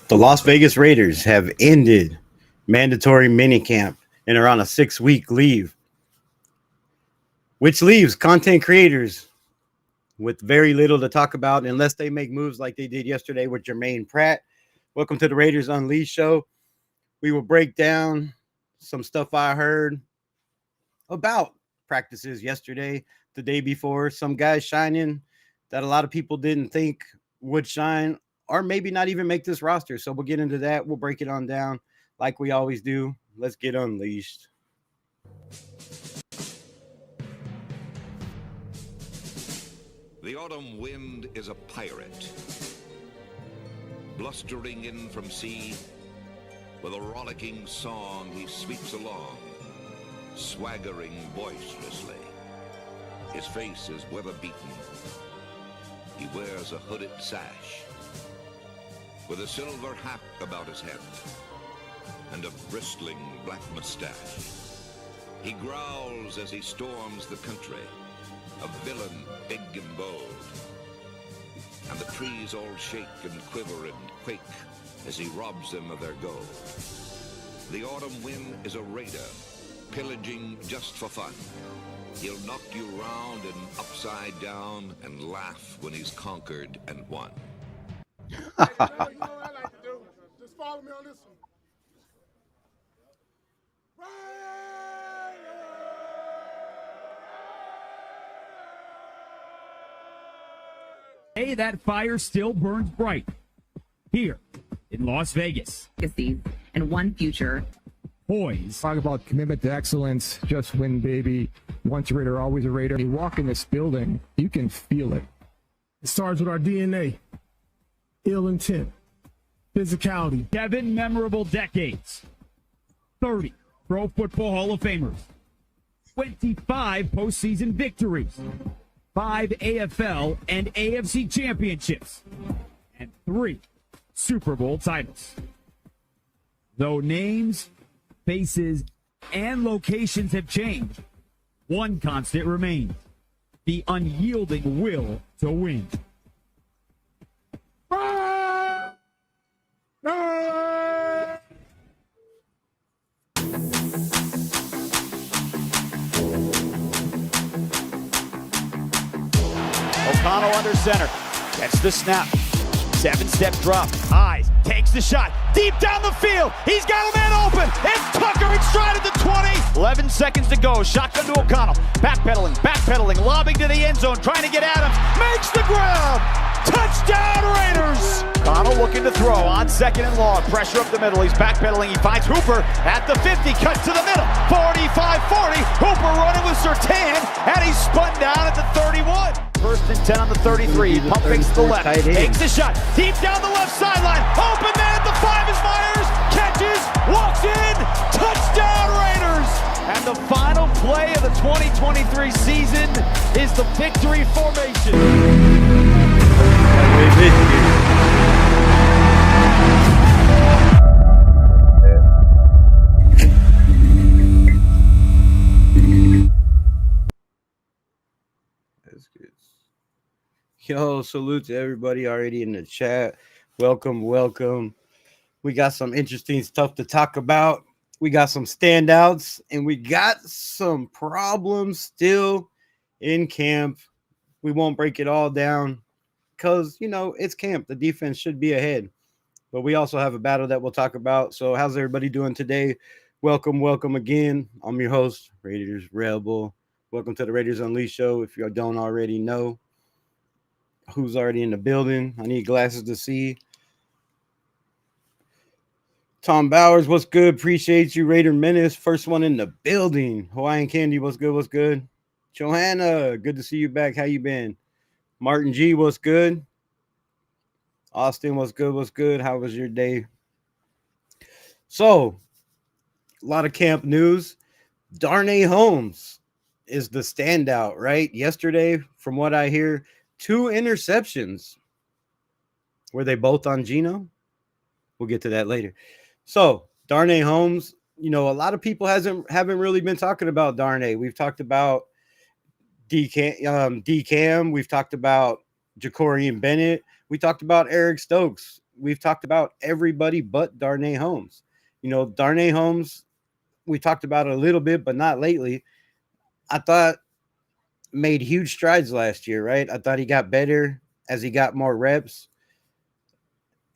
The Las Vegas Raiders have ended mandatory minicamp and are on a 6-week leave, which leaves content creators with very little to talk about unless they make moves like they did yesterday with Jermaine Pratt. Welcome to the Raiders Unleashed show. We will break down some stuff I heard about practices yesterday, the day before, some guys shining that a lot of people didn't think would shine or maybe not even make this roster. So we'll get into that. We'll break it on down like we always do. Let's get unleashed. The autumn wind is a pirate, blustering in from sea. With a rollicking song he sweeps along, swaggering boisterously. His face is weather-beaten. He wears a hooded sash, with a silver hat about his head, and a bristling black mustache. He growls as he storms the country, a villain big and bold. And the trees all shake and quiver and quake as he robs them of their gold. The autumn wind is a raider, pillaging just for fun. He'll knock you round and upside down and laugh when he's conquered and won. You know what I like to do? Just follow me on this one. Hey, that fire still burns bright here in Las Vegas. And one future. Boys. Talk about commitment to excellence, just win, baby. Once a Raider, always a Raider. You walk in this building, you can feel it. It starts with our DNA, ill intent, physicality. 7 memorable decades. 30 Pro Football Hall of Famers. 25 postseason victories. 5 AFL and AFC championships. And 3 Super Bowl titles. Though names, faces, and locations have changed, one constant remains: the unyielding will to win. O'Connell under center. Gets the snap. 7-step drop. Eyes. Takes the shot. Deep down the field. He's got a man open. It's Tucker in stride at the 20. 11 seconds to go. Shotgun to O'Connell. Backpedaling. Lobbing to the end zone. Trying to get Adams. Makes the grab. Touchdown Raiders. O'Connell looking to throw on 2nd and long. Pressure up the middle. He's backpedaling. He finds Hooper at the 50. Cuts to the middle. 45-40. Hooper running with Surtain. And he's spun down at the 31. 1st and 10 on the 33. Pump fakes to the left. Takes the shot. Deep down the left sideline. Open man at the 5 is Myers. Catches. Walks in. Touchdown Raiders. And the final play of the 2023 season is the victory formation. That's good. Yo, salute to everybody already in the chat. Welcome. We got some interesting stuff to talk about. We got some standouts, and we got some problems still in camp. We won't break it all down because, it's camp. The defense should be ahead. But we also have a battle that we'll talk about. So how's everybody doing today? Welcome again. I'm your host, Raiders Rebel. Welcome to the Raiders Unleashed show. If you don't already know who's already in the building, I need glasses to see. Tom Bowers, what's good? Appreciate you. Raider Menace, first one in the building. Hawaiian Candy, what's good? Johanna, good to see you back. How you been? Martin G, what's good? Austin, what's good? How was your day? So, a lot of camp news. Darnay Holmes is the standout, right? Yesterday, from what I hear, 2 interceptions. Were they both on Geno? We'll get to that later. So, Darnay Holmes, a lot of people haven't really been talking about Darnay. We've talked about DCAM. We've talked about Jacorian Bennett. We talked about Eric Stokes. we've talked about everybody but Darnay Holmes. Darnay Holmes, we talked about it a little bit, but not lately. I thought made huge strides last year, right? I thought he got better as he got more reps.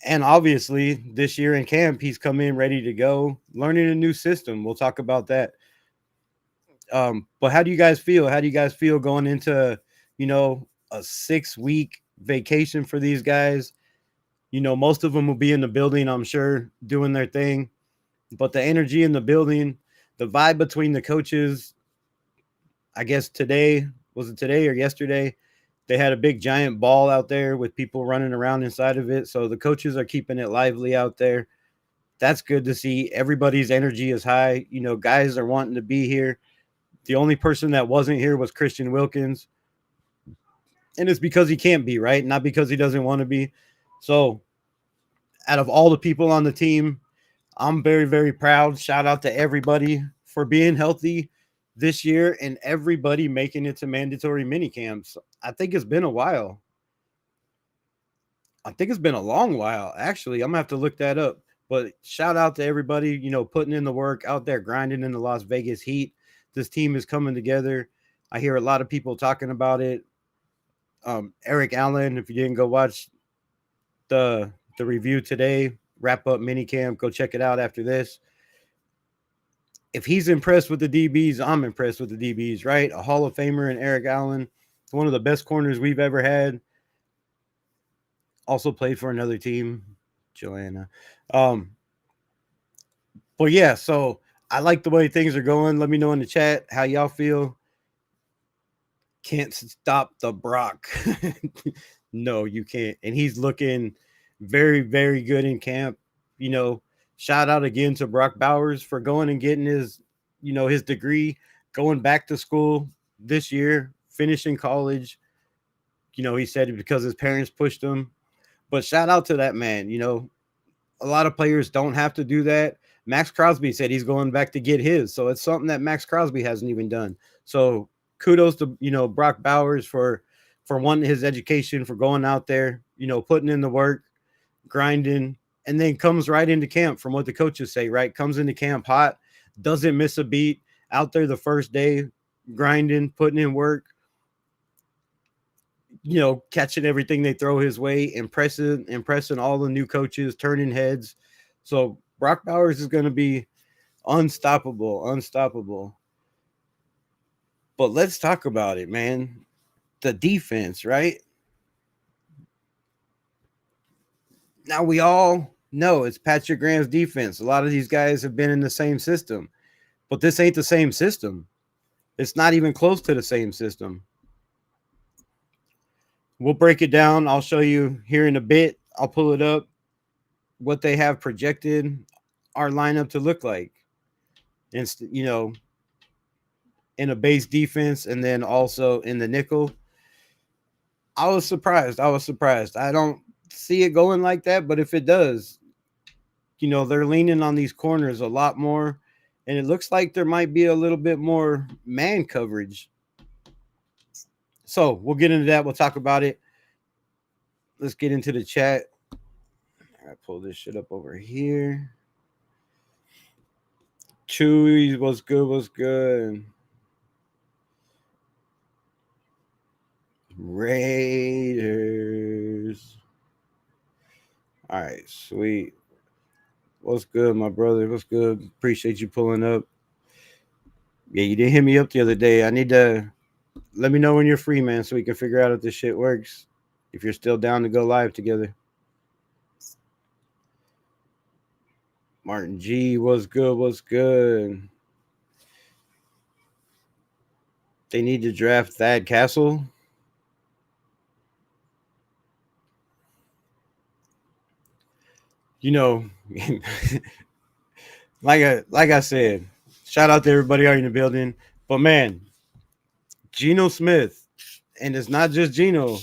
And obviously, this year in camp, he's come in ready to go, learning a new system. We'll talk about that. But how do you guys feel? How do you guys feel going into, a 6-week vacation for these guys? Most of them will be in the building, I'm sure, doing their thing. But the energy in the building, the vibe between the coaches, I guess was it today or yesterday? They had a big giant ball out there with people running around inside of it. So the coaches are keeping it lively out there. That's good to see. Everybody's energy is high. Guys are wanting to be here. The only person that wasn't here was Christian Wilkins. And it's because he can't be, right? Not because he doesn't want to be. So out of all the people on the team, I'm very, very proud. Shout out to everybody for being healthy this year and everybody making it to mandatory mini camps. I think it's been a while. I think it's been a long while, actually. I'm going to have to look that up. But shout out to everybody, putting in the work out there, grinding in the Las Vegas heat. This team is coming together. I hear a lot of people talking about it. Eric Allen, if you didn't go watch the review today, wrap up minicamp, go check it out after this. If he's impressed with the DBs, I'm impressed with the DBs, right? A Hall of Famer in Eric Allen, one of the best corners we've ever had. Also played for another team, Joanna. But yeah, so I like the way things are going. Let me know in the chat how y'all feel. Can't stop the Brock. No, you can't. And he's looking very, very good in camp. Shout out again to Brock Bowers for going and getting his degree, going back to school this year, finishing college. He said it because his parents pushed him. But shout out to that man. A lot of players don't have to do that. Max Crosby said he's going back to get his. So it's something that Max Crosby hasn't even done. So kudos to, Brock Bowers for wanting his education, for going out there, putting in the work, grinding, and then comes right into camp from what the coaches say, right? Comes into camp hot, doesn't miss a beat, out there the first day, grinding, putting in work, catching everything they throw his way, impressing all the new coaches, turning heads. So Brock Bowers is going to be unstoppable. But let's talk about it, man. The defense, right? Now we all know it's Patrick Graham's defense. A lot of these guys have been in the same system, but this ain't the same system. It's not even close to the same system. We'll break it down. I'll show you here in a bit. I'll pull it up, what they have projected our lineup to look like. And, in a base defense and then also in the nickel. I was surprised. I don't see it going like that, but if it does, they're leaning on these corners a lot more, and it looks like there might be a little bit more man coverage. So we'll get into that. We'll talk about it. Let's get into the chat. I pull this shit up over here. Chewy, what's good? Raiders. All right, sweet. What's good, my brother? What's good? Appreciate you pulling up. Yeah, you didn't hit me up the other day. I need to let me know when you're free, man, so we can figure out if this shit works. If you're still down to go live together. Martin G, what's good? They need to draft Thad Castle. Like I said, shout out to everybody out in the building. But man, Geno Smith, and it's not just Geno,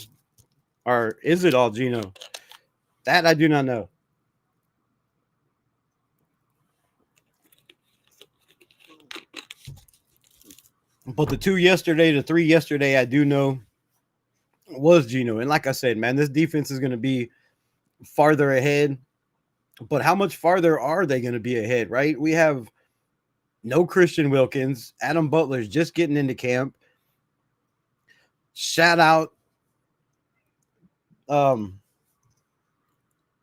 or is it all Geno? That I do not know. But the 3 yesterday, I do know was Geno. And like I said, man, this defense is going to be farther ahead. But how much farther are they going to be ahead, right? We have no Christian Wilkins. Adam Butler's just getting into camp. Shout out who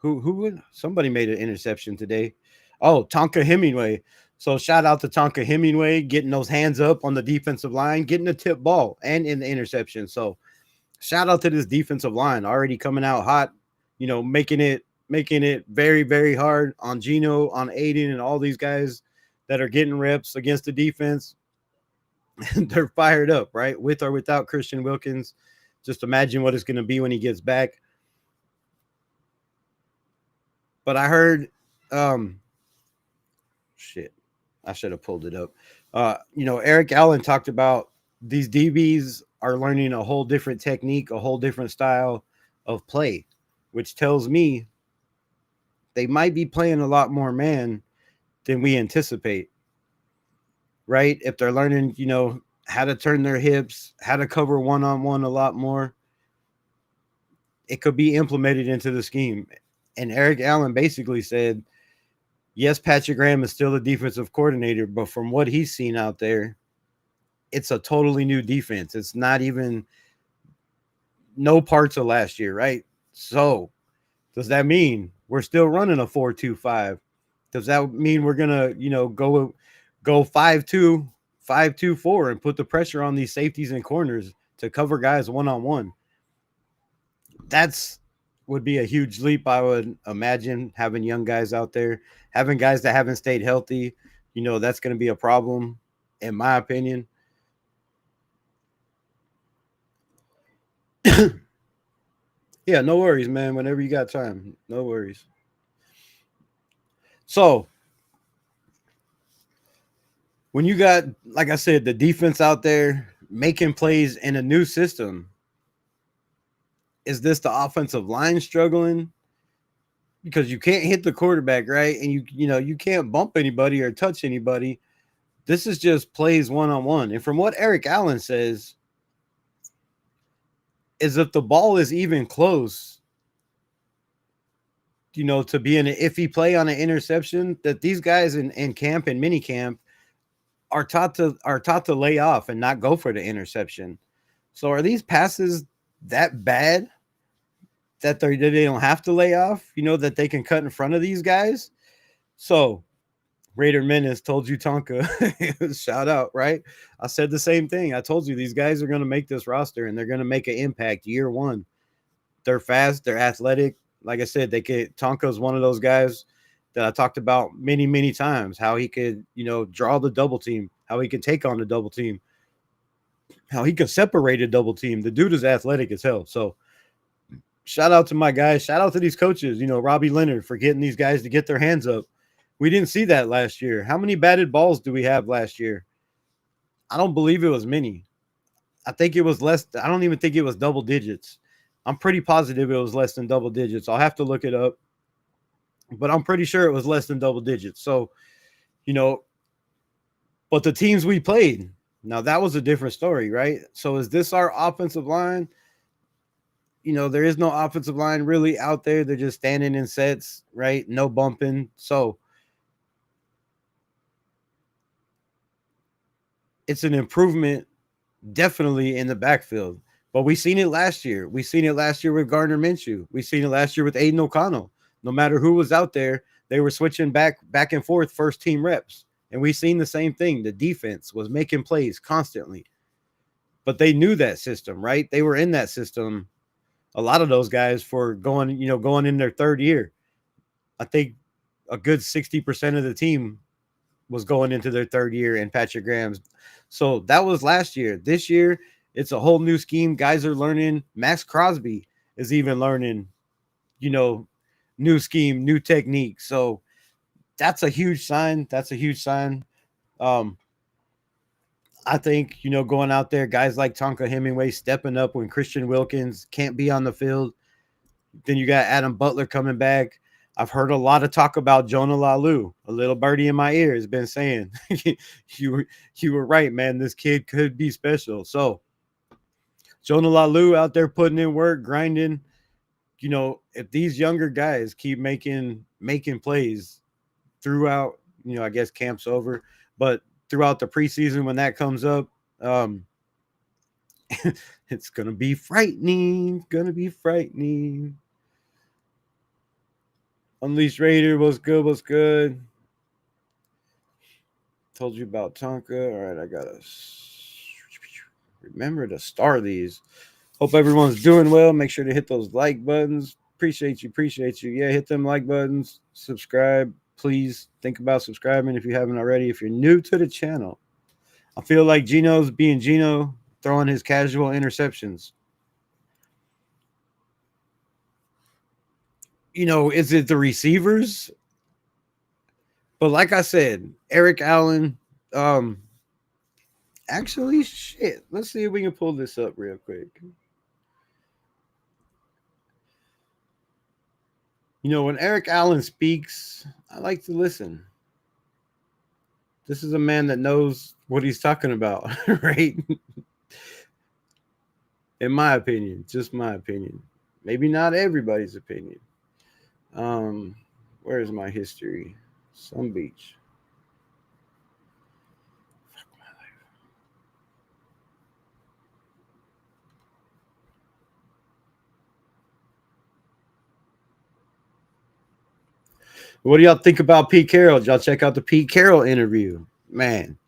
would somebody made an interception today. Oh, Tonka Hemingway. So shout out to Tonka Hemingway getting those hands up on the defensive line, getting a tip ball and in the interception. So shout out to this defensive line already coming out hot, making it very, very hard on Gino, on Aiden, and all these guys that are getting reps against the defense. They're fired up, right? With or without Christian Wilkins. Just imagine what it's going to be when he gets back. But I heard, I should have pulled it up. Eric Allen talked about these DBs are learning a whole different technique, a whole different style of play, which tells me they might be playing a lot more man than we anticipate, right? If they're learning, how to turn their hips, how to cover one-on-one a lot more, it could be implemented into the scheme. And Eric Allen basically said, yes, Patrick Graham is still the defensive coordinator, but from what he's seen out there, it's a totally new defense. It's not even no parts of last year, right? So does that mean we're still running a 4-2-5? Does that mean we're going to, go 5-2, 5-2-4 and put the pressure on these safeties and corners to cover guys one-on-one? That's would be a huge leap, I would imagine, having young guys out there, having guys that haven't stayed healthy. That's going to be a problem, in my opinion. Yeah, no worries, man. Whenever you got time, no worries. So, when you got, like I said, the defense out there making plays in a new system, is this the offensive line struggling? Because you can't hit the quarterback, right? And you can't bump anybody or touch anybody. This is just plays one-on-one. And from what Eric Allen says, is if the ball is even close, to be an iffy play on an interception, that these guys in camp and mini camp are taught to lay off and not go for the interception. So are these passes that bad that they don't have to lay off, that they can cut in front of these guys? So Raider Menace told you, Tonka, shout out, right? I said the same thing. I told you these guys are going to make this roster and they're going to make an impact year one. They're fast. They're athletic. Like I said, Tonka's one of those guys that I talked about many, many times, how he could, draw the double team, how he could take on the double team, how he could separate a double team. The dude is athletic as hell. So shout out to my guys. Shout out to these coaches, Robbie Leonard, for getting these guys to get their hands up. We didn't see that last year. How many batted balls do we have last year? I don't believe it was many. I think it was less. I don't even think it was double digits. I'm pretty positive it was less than double digits. I'll have to look it up, but I'm pretty sure it was less than double digits. So, but the teams we played, now that was a different story, right? So is this our offensive line? There is no offensive line really out there. They're just standing in sets, right? No bumping. So it's an improvement definitely in the backfield. But we seen it last year. We seen it last year with Gardner Minshew. We seen it last year with Aiden O'Connell. No matter who was out there, they were switching back and forth first team reps. And we seen the same thing. The defense was making plays constantly. But they knew that system, right? They were in that system. A lot of those guys for going in their third year. I think a good 60% of the team was going into their third year in Patrick Graham's. So that was last year. This year, it's a whole new scheme. Guys are learning. Max Crosby is even learning, new scheme, new technique. So that's a huge sign. I think, going out there, guys like Tonka Hemingway stepping up when Christian Wilkins can't be on the field. Then you got Adam Butler coming back. I've heard a lot of talk about Jonah Lalu. A little birdie in my ear has been saying, you were right, man. This kid could be special. So Jonah Lalu out there putting in work, grinding, if these younger guys keep making plays throughout, I guess camp's over, but throughout the preseason when that comes up, it's gonna be frightening. Gonna be frightening. Unleashed Raider, what's good? What's good? Told you about Tonka. All right, I gotta remember to star these. Hope everyone's doing well. Make sure to hit those like buttons. Appreciate you. Appreciate you. Yeah, hit them like buttons. Subscribe. Please think about subscribing if you haven't already. If you're new to the channel, I feel like Gino's being Gino, throwing his casual interceptions. Is it the receivers? But like I said, Eric Allen, actually, shit. Let's see if we can pull this up real quick. When Eric Allen speaks, I like to listen. This is a man that knows what he's talking about, right? In my opinion, just my opinion. Maybe not everybody's opinion. Where's my history? Some Beach. Fuck my life. What do y'all think about Pete Carroll? Did y'all check out the Pete Carroll interview? Man,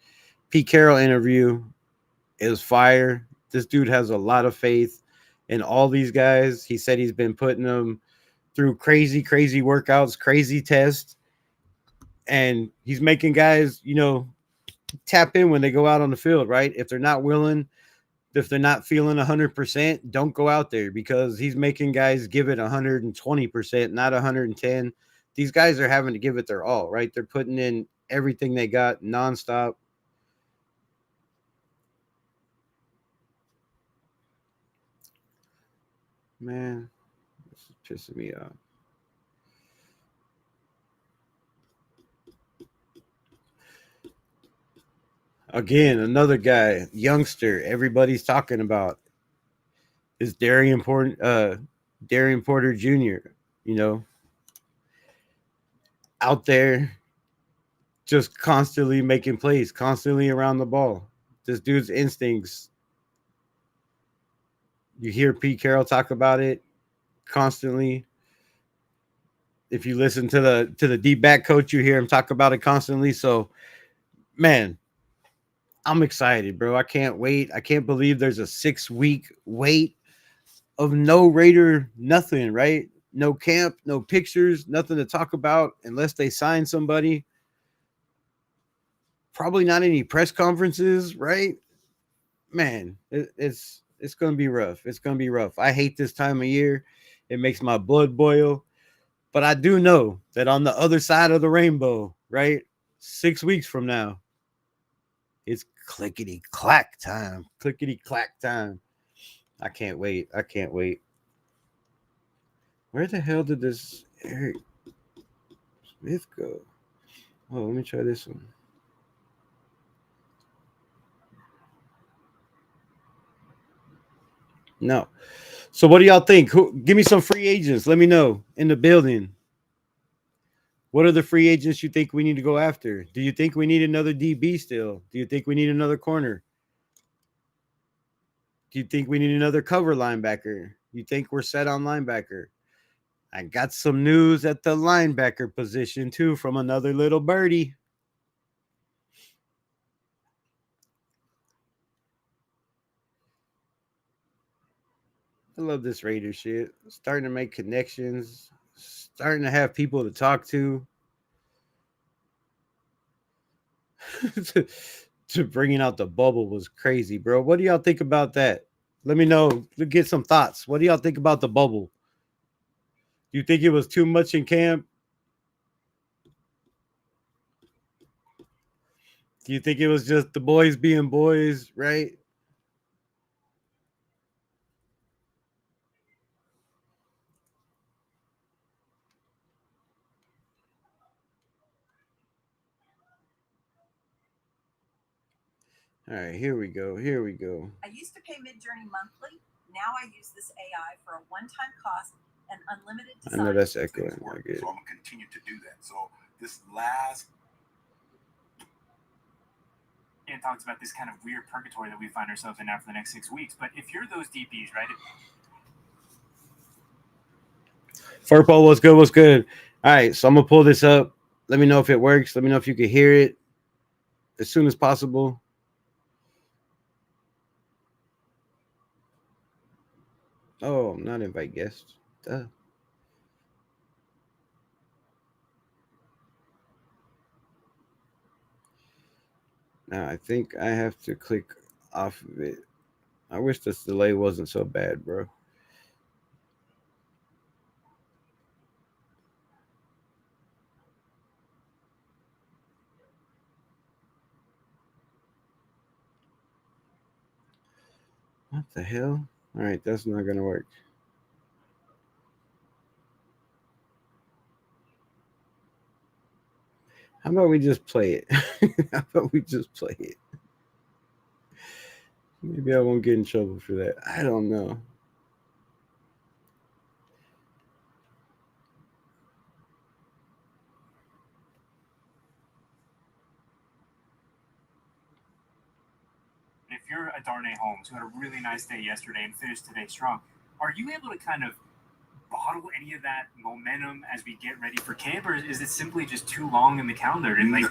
Pete Carroll interview is fire. This dude has a lot of faith in all these guys. He said he's been putting them through crazy, crazy workouts, crazy tests. And he's making guys, tap in when they go out on the field, right? If they're not willing, if they're not feeling 100%, don't go out there, because he's making guys give it 120%, not 110. These guys are having to give it their all, right? They're putting in everything they got nonstop. Man, this is pissing me off. Again, another guy, youngster, everybody's talking about is Darian Porter Jr., out there just constantly making plays, constantly around the ball. This dude's instincts. You hear Pete Carroll talk about it constantly. If you listen to the deep back coach, you hear him talk about it constantly. So, man, I'm excited, bro. I can't wait. I can't believe there's a 6-week wait of no Raider, nothing, right? No camp, no pictures, nothing to talk about unless they sign somebody. Probably not any press conferences, right? Man, it's going to be rough. It's going to be rough. I hate this time of year. It makes my blood boil. But I do know that on the other side of the rainbow, right, 6 weeks from now, it's clickety-clack time. Clickety-clack time. I can't wait. I can't wait. Where the hell did this Eric Smith go? Oh, let me try this one. No. So what do y'all think? Give me some free agents. Let me know in the building. What are the free agents you think we need to go after? Do you think we need another DB still? Do you think we need another corner? Do you think we need another cover linebacker? You think we're set on linebacker? I got some news at the linebacker position too from another little birdie. I love this Raider shit. Starting to make connections, starting to have people to talk to. to bringing out the bubble was crazy, bro. What do y'all think about that? Let me know. Get some thoughts. What do y'all think about the bubble? Do you think it was too much in camp? Do you think it was just the boys being boys, right? All right, here we go. Here we go. I used to pay Midjourney monthly. Now I use this AI for a one-time cost I know that's echoing. So I'm gonna continue to do that. So this last and talks about this kind of weird purgatory that we find ourselves in now for the next 6 weeks. But if you're those DPs, right? Furpo, what's good? What's good? All right, so I'm gonna pull this up. Let me know if it works. Let me know if you can hear it as soon as possible. Oh, I'm not invite guests. Duh. Now I think I have to click off of it. I wish this delay wasn't so bad, bro. What the hell? All right, that's not gonna work. How about we just play it? How about we just play it? Maybe I won't get in trouble for that. I don't know. If you're a Darnay Holmes who had a really nice day yesterday and finished today strong, are you able to kind of bottle any of that momentum as we get ready for camp, or is it simply just too long in the calendar? And like,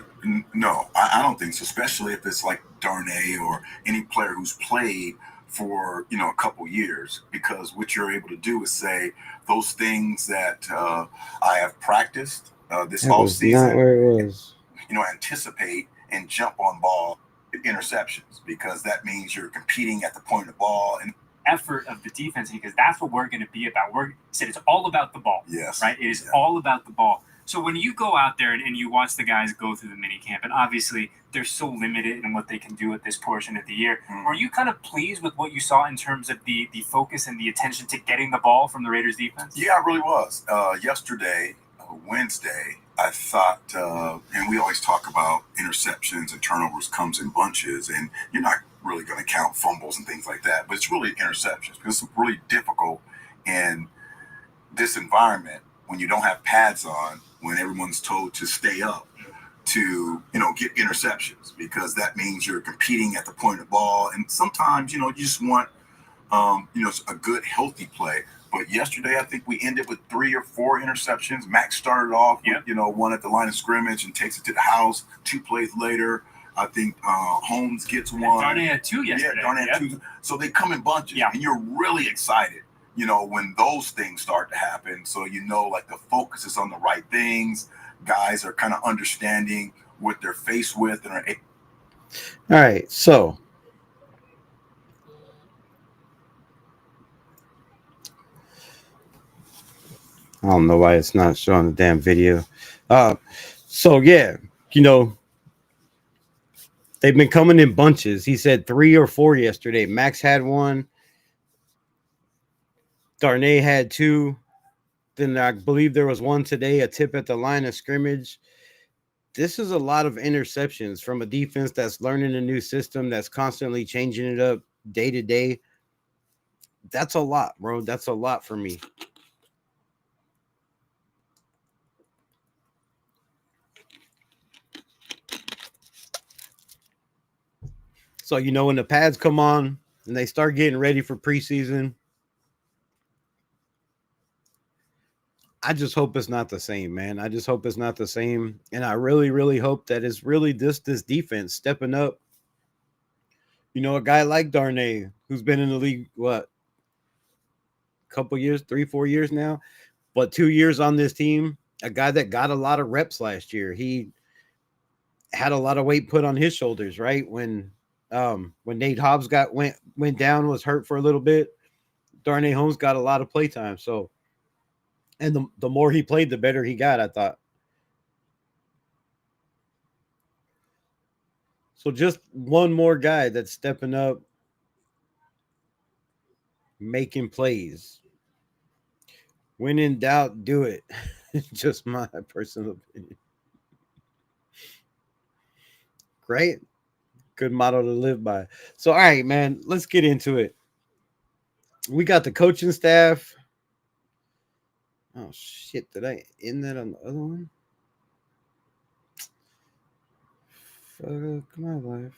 no, I don't think so. Especially if it's like Darnay or any player who's played for a couple years, because what you're able to do is say those things that I have practiced this off season. Not where it was. Anticipate and jump on ball interceptions, because that means you're competing at the point of the ball and effort of the defense, because that's what we're going to be about. We're said it's all about the ball. Yes. Right? It is all about the ball. So when you go out there and you watch the guys go through the mini camp, and obviously they're so limited in what they can do at this portion of the year, were you kind of pleased with what you saw in terms of the focus and the attention to getting the ball from the Raiders defense? Yeah, I really was. Yesterday, Wednesday, I thought, and we always talk about interceptions and turnovers comes in bunches, and you're not really going to count fumbles and things like that, but it's really interceptions, because it's really difficult in this environment when you don't have pads on, when everyone's told to stay up, to get interceptions, because that means you're competing at the point of the ball, and sometimes you just want a good healthy play. But yesterday, I think we ended with 3 or 4 interceptions. Max started off with, one at the line of scrimmage and takes it to the house. 2 plays later, I think Holmes gets one. Darnay had 2 yesterday. Yeah, Darnay had 2. So they come in bunches, and you're really excited, when those things start to happen. So like the focus is on the right things. Guys are kind of understanding what they're faced with. And all right, so I don't know why it's not showing the damn video. So yeah, they've been coming in bunches. He said 3 or 4 yesterday. Max had 1. Darnay had 2. Then I believe there was 1 today, a tip at the line of scrimmage. This is a lot of interceptions from a defense that's learning a new system, that's constantly changing it up day to day. That's a lot, bro. That's a lot for me. So, when the pads come on and they start getting ready for preseason, I just hope it's not the same, man. I just hope it's not the same. And I really, really hope that it's really this defense stepping up. A guy like Darnay, who's been in the league, a couple years, 3-4 years now, but 2 years on this team, a guy that got a lot of reps last year. He had a lot of weight put on his shoulders, right? When Nate Hobbs went down, was hurt for a little bit, Darnay Holmes got a lot of play time. So, and the more he played, the better he got, I thought. So just one more guy that's stepping up, making plays. When in doubt, do it. Just my personal opinion. Great. Good motto to live by. So, all right, man, let's get into it. We got the coaching staff. Oh shit! Did I end that on the other one? Fuck my life.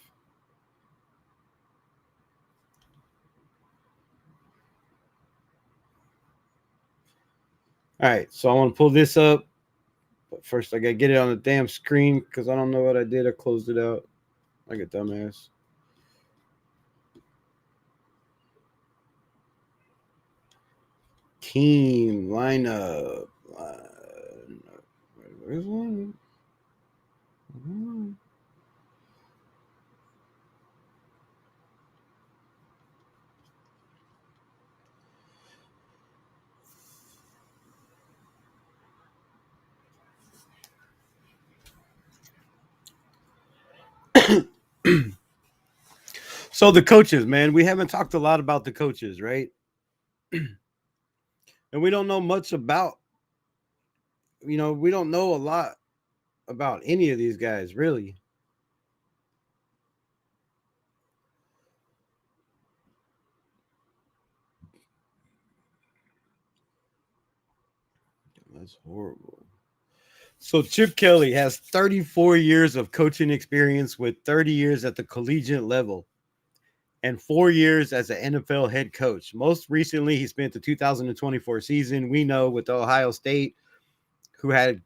All right, so I want to pull this up, but first I gotta get it on the damn screen because I don't know what I did. I closed it out like a dumbass. Team lineup. Where's one? So the coaches, man, we haven't talked a lot about the coaches, right? And we don't know much about, we don't know a lot about any of these guys, really. That's horrible. So Chip Kelly has 34 years of coaching experience with 30 years at the collegiate level and 4 years as an NFL head coach. Most recently, he spent the 2024 season, we know, with Ohio State, who had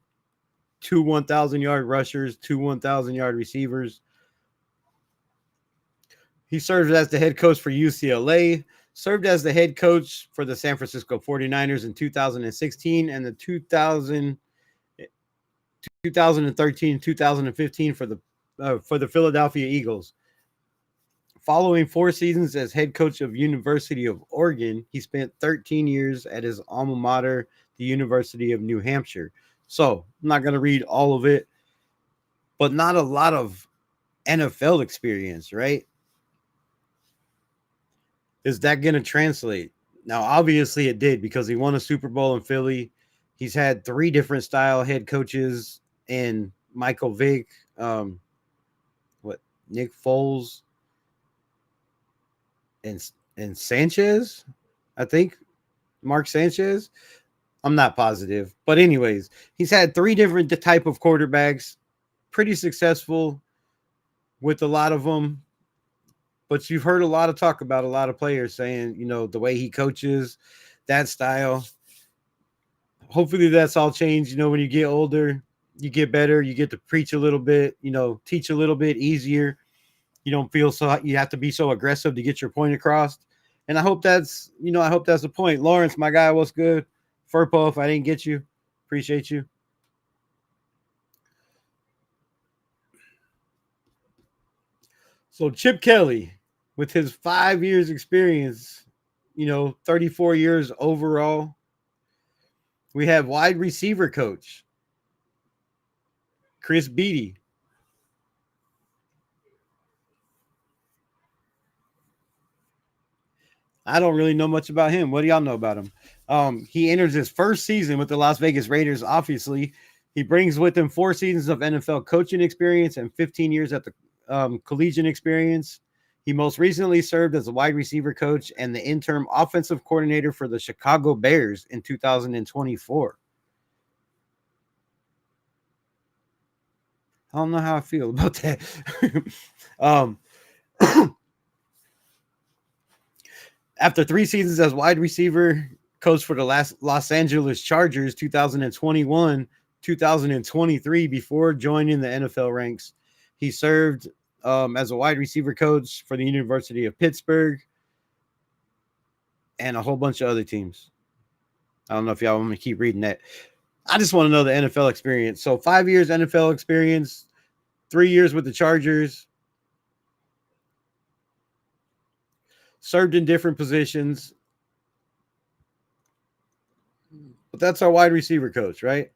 2 1,000-yard rushers, 2 1,000-yard receivers. He served as the head coach for UCLA, served as the head coach for the San Francisco 49ers in 2016 and the 2013 2015 for the Philadelphia Eagles. Following 4 seasons as head coach of University of Oregon, he spent 13 years at his alma mater, the University of New Hampshire. So I'm not going to read all of it, but not a lot of NFL experience, right? Is that going to translate? Now, obviously it did because he won a Super Bowl in Philly. He's had 3 different style head coaches in Michael Vick, Nick Foles, and Sanchez, I think, Mark Sanchez. I'm not positive, but anyways, he's had 3 different type of quarterbacks, pretty successful with a lot of them. But you've heard a lot of talk about a lot of players saying, the way he coaches, that style. Hopefully that's all changed. When you get older, you get better. You get to preach a little bit, teach a little bit easier. You don't feel so you have to be so aggressive to get your point across. And I hope that's the point. Lawrence, my guy, what's good? Furpo, if I didn't get you, appreciate you. So Chip Kelly, with his 5 years experience, 34 years overall. We have wide receiver coach Chris Beatty. I don't really know much about him. What do y'all know about him? He enters his first season with the Las Vegas Raiders, obviously. He brings with him 4 seasons of NFL coaching experience and 15 years at the collegiate experience. He most recently served as a wide receiver coach and the interim offensive coordinator for the Chicago Bears in 2024. I don't know how I feel about that. After 3 seasons as wide receiver coach for the Los Angeles Chargers, 2021, 2023, before joining the NFL ranks, he served as a wide receiver coach for the University of Pittsburgh and a whole bunch of other teams. I don't know if y'all want me to keep reading that. I just want to know the NFL experience. So 5 years NFL experience, 3 years with the Chargers, served in different positions. But that's our wide receiver coach, right?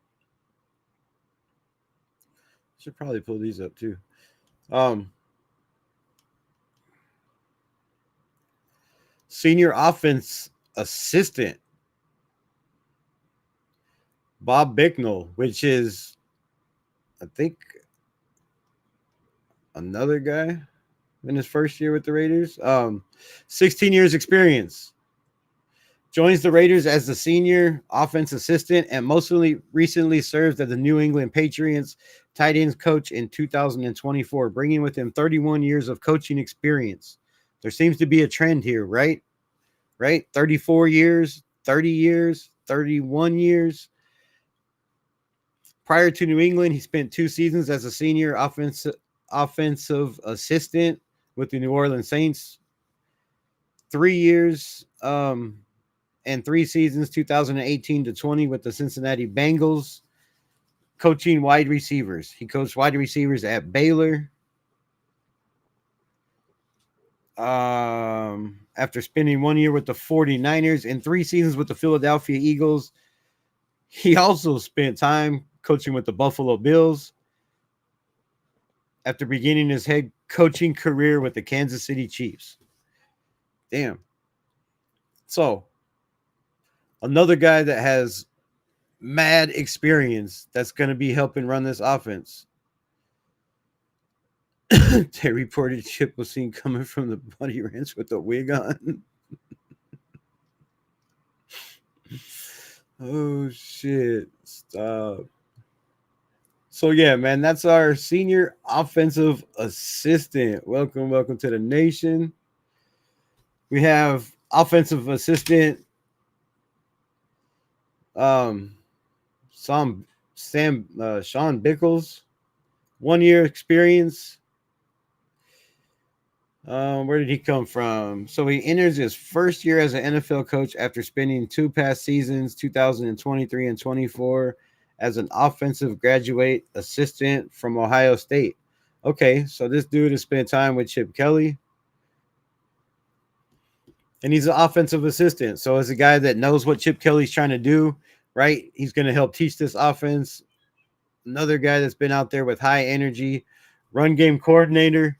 Should probably pull these up too. Senior offense assistant Bob Bicknell, which is, I think, another guy in his first year with the Raiders. 16 years experience. Joins the Raiders as the senior offense assistant and mostly recently served as the New England Patriots tight ends coach in 2024, bringing with him 31 years of coaching experience. There seems to be a trend here, right? Right? 34 years, 30 years, 31 years. Prior to New England, he spent 2 seasons as a senior offensive assistant with the New Orleans Saints. 3 years and 3 seasons, 2018 to 20, with the Cincinnati Bengals, coaching wide receivers. He coached wide receivers at Baylor. After spending 1 year with the 49ers and 3 seasons with the Philadelphia Eagles, he also spent time coaching with the Buffalo Bills after beginning his head coaching career with the Kansas City Chiefs. Damn. So, another guy that has mad experience that's going to be helping run this offense. They reported Chip was seen coming from the Bunny Ranch with a wig on. Oh, shit. Stop. So, yeah, man, that's our senior offensive assistant. Welcome to the nation. We have offensive assistant Sean Bickles, 1 year experience. Where did he come from? So he enters his first year as an NFL coach after spending 2 past seasons, 2023 and 24, as an offensive graduate assistant from Ohio State. Okay, so this dude has spent time with Chip Kelly. And he's an offensive assistant. So as a guy that knows what Chip Kelly's trying to do, right? He's going to help teach this offense. Another guy that's been out there with high energy, run game coordinator,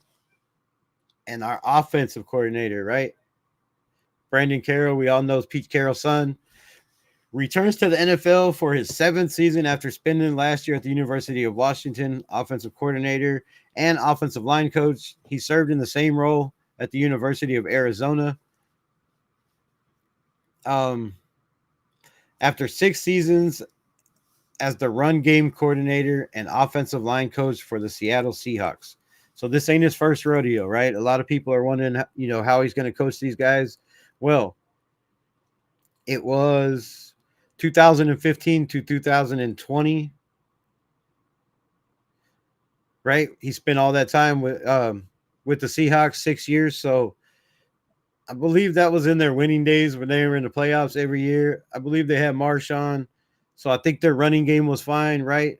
and our offensive coordinator, right? Brandon Carroll, we all know is Pete Carroll's son, returns to the NFL for his 7th season after spending last year at the University of Washington, offensive coordinator and offensive line coach. He served in the same role at the University of Arizona. After 6 seasons as the run game coordinator and offensive line coach for the Seattle Seahawks. So this ain't his first rodeo, right? A lot of people are wondering, how he's going to coach these guys. Well, it was 2015 to 2020, right? He spent all that time with the Seahawks, 6 years. So I believe that was in their winning days when they were in the playoffs every year. I believe they had Marshawn. So I think their running game was fine, right?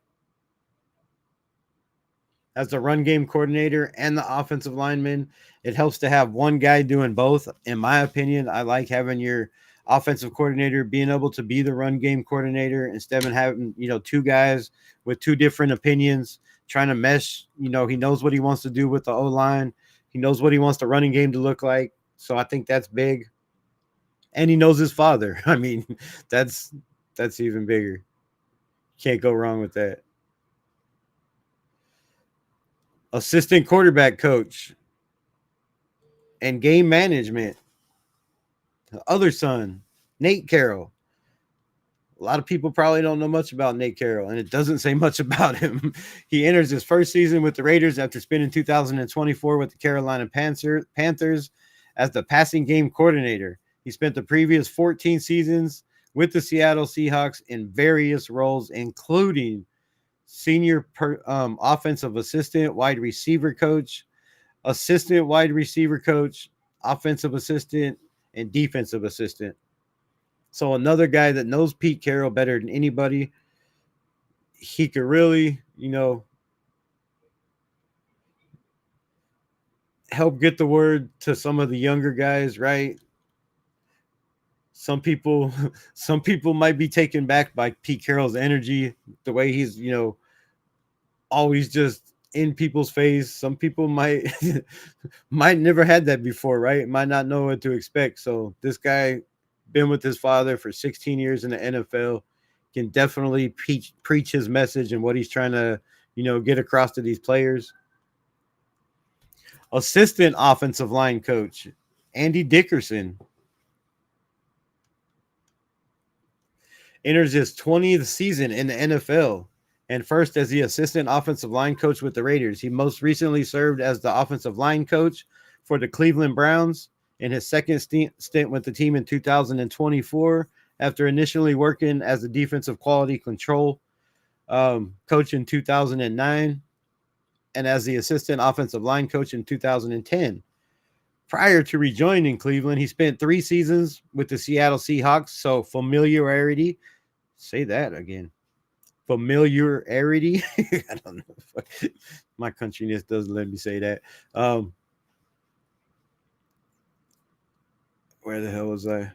As the run game coordinator and the offensive lineman, it helps to have one guy doing both. In my opinion, I like having your offensive coordinator being able to be the run game coordinator instead of having, 2 guys with 2 different opinions trying to mesh. He knows what he wants to do with the O-line. He knows what he wants the running game to look like. So I think that's big. And he knows his father. I mean, that's even bigger. Can't go wrong with that. Assistant quarterback coach and game management. The other son, Nate Carroll. A lot of people probably don't know much about Nate Carroll, and it doesn't say much about him. He enters his first season with the Raiders after spending 2024 with the Carolina Panthers as the passing game coordinator. He spent the previous 14 seasons with the Seattle Seahawks in various roles, including senior offensive assistant, wide receiver coach, assistant wide receiver coach, offensive assistant, and defensive assistant. So another guy that knows Pete Carroll better than anybody. He could really, help get the word to some of the younger guys, right? Some people might be taken back by Pete Carroll's energy, the way he's, always just in people's face. Some people might never had that before, right? Might not know what to expect. So this guy been with his father for 16 years in the NFL, can definitely preach his message and what he's trying to, get across to these players. Assistant offensive line coach, Andy Dickerson. Enters his 20th season in the NFL and first as the assistant offensive line coach with the Raiders. He most recently served as the offensive line coach for the Cleveland Browns in his second stint with the team in 2024, after initially working as a defensive quality control coach in 2009 and as the assistant offensive line coach in 2010. Prior to rejoining Cleveland, he spent 3 seasons with the Seattle Seahawks, so familiarity. Say that again. Familiarity. I don't know. My countryness doesn't let me say that. Where the hell was I?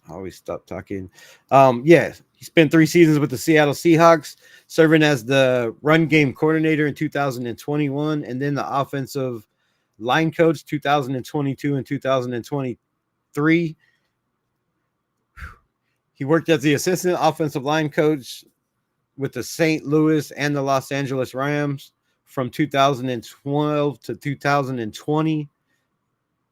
I always stop talking. Yeah, he spent 3 seasons with the Seattle Seahawks, serving as the run game coordinator in 2021, and then the offensive line coach 2022 and 2023. He worked as the assistant offensive line coach with the St. Louis and the Los Angeles Rams from 2012 to 2020.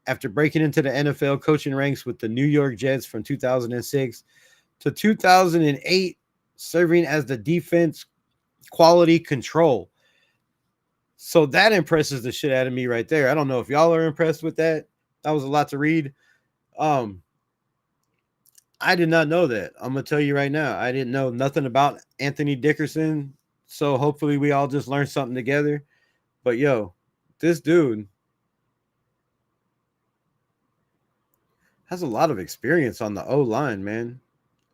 After breaking into the NFL coaching ranks with the New York Jets from 2006 to 2008, serving as the defense quality control. So that impresses the shit out of me right there. I don't know if y'all are impressed with that. That was a lot to read. I did not know that. I'm going to tell you right now. I didn't know nothing about Anthony Dickerson. So hopefully we all just learned something together. But yo, this dude has a lot of experience on the O-line, man.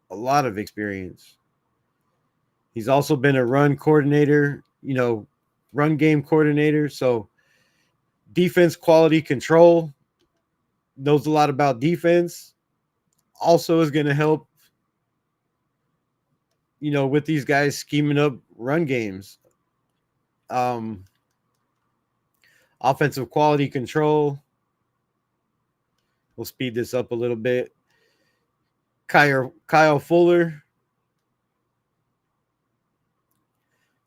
A lot of experience. He's also been a run coordinator, run game coordinator. So defense quality control, knows a lot about defense. Also is going to help, with these guys scheming up run games. Offensive quality control. We'll speed this up a little bit. Kyle Fuller,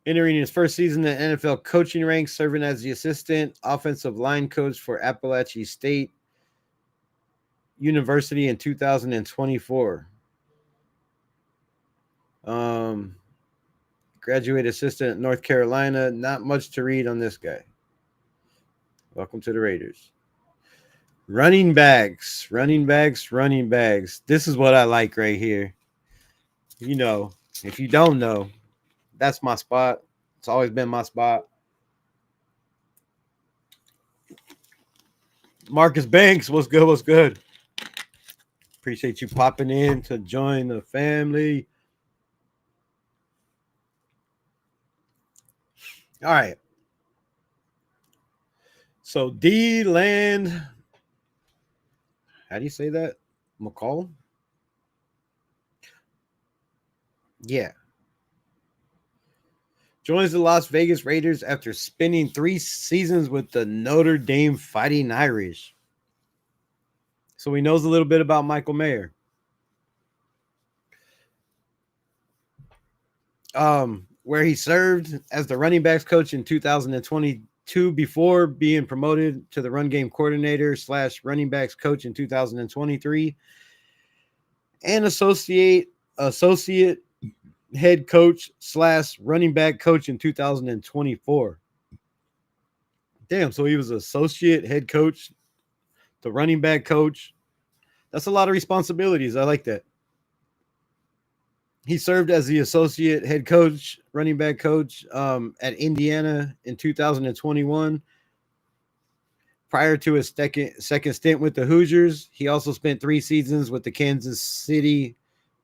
entering his first season in the NFL coaching ranks, serving as the assistant offensive line coach for Appalachian State University in 2024. Graduate assistant at North Carolina. Not much to read on this guy. Welcome to the Raiders. Running backs. This is what I like right here. If you don't know, that's my spot. It's always been my spot. Marcus Banks, what's good? Appreciate you popping in to join the family. All right. So D-Land, how do you say that? McCall? Yeah. Joins the Las Vegas Raiders after spending 3 seasons with the Notre Dame Fighting Irish. So he knows a little bit about Michael Mayer. Where he served as the running backs coach in 2022 before being promoted to the run game coordinator / running backs coach in 2023 and associate head coach / running back coach in 2024. Damn, so he was associate head coach, the running back coach. That's a lot of responsibilities. I like that. He served as the associate head coach, running back coach at Indiana in 2021. Prior to his second stint with the Hoosiers, he also spent 3 seasons with the Kansas City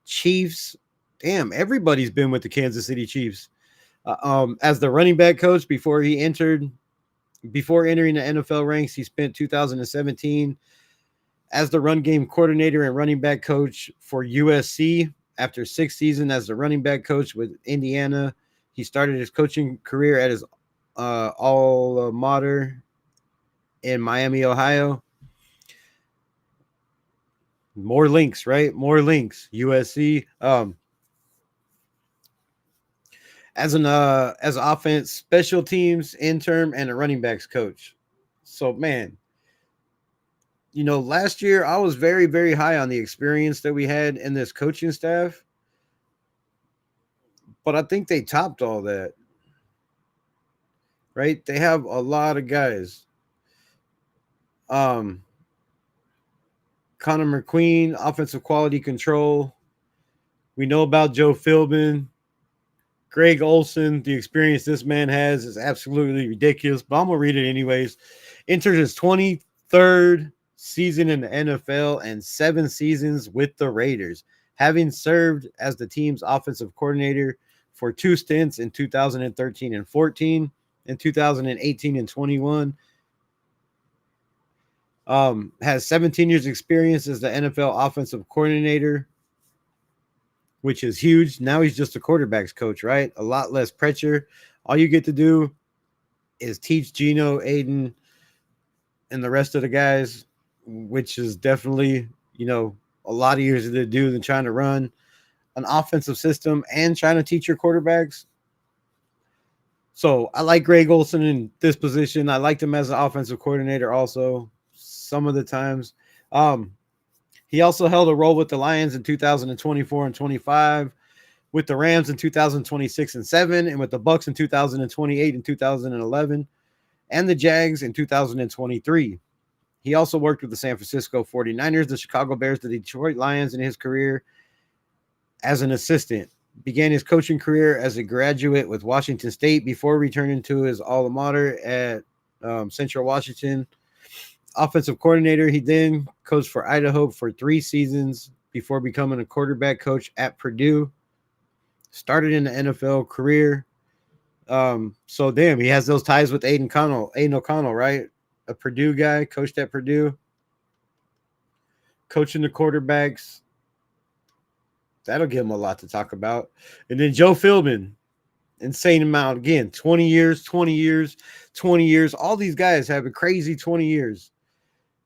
Chiefs. Damn, everybody's been with the Kansas City Chiefs. As the running back coach before entering the NFL ranks. He spent 2017 as the run game coordinator and running back coach for USC. After 6 seasons as the running back coach with Indiana, he started his coaching career at his alma mater in Miami, Ohio. More links, right? More links. USC. As an offense, special teams intern, and a running backs coach. So, man, last year I was very, very high on the experience that we had in this coaching staff. but I think they topped all that. Right? They have a lot of guys. Connor McQueen, offensive quality control. We know about Joe Philbin. Greg Olson, the experience this man has is absolutely ridiculous, but I'm going to read it anyways. Enters his 23rd season in the NFL and 7 seasons with the Raiders, having served as the team's offensive coordinator for 2 stints in 2013 and 14 and 2018 and 21. Has 17 years experience as the NFL offensive coordinator, which is huge. Now he's just a quarterback's coach, right? A lot less pressure. All you get to do is teach Gino, Aiden, and the rest of the guys, which is definitely, a lot easier to do than trying to run an offensive system and trying to teach your quarterbacks. So I like Greg Olson in this position. I liked him as an offensive coordinator also some of the times. He also held a role with the Lions in 2024 and 25, with the Rams in 2026 and 7, and with the Bucks in 2028 and 2011, and the Jags in 2023. He also worked with the San Francisco 49ers, the Chicago Bears, the Detroit Lions in his career as an assistant. Began his coaching career as a graduate with Washington State before returning to his alma mater at Central Washington. Offensive coordinator, he then coached for Idaho for 3 seasons before becoming a quarterback coach at Purdue. Started in the NFL career. So damn, he has those ties with Aiden O'Connell, right? A Purdue guy, coached at Purdue, coaching the quarterbacks. That'll give him a lot to talk about. And then Joe Philbin, insane amount. Again, 20 years. All these guys have a crazy 20 years.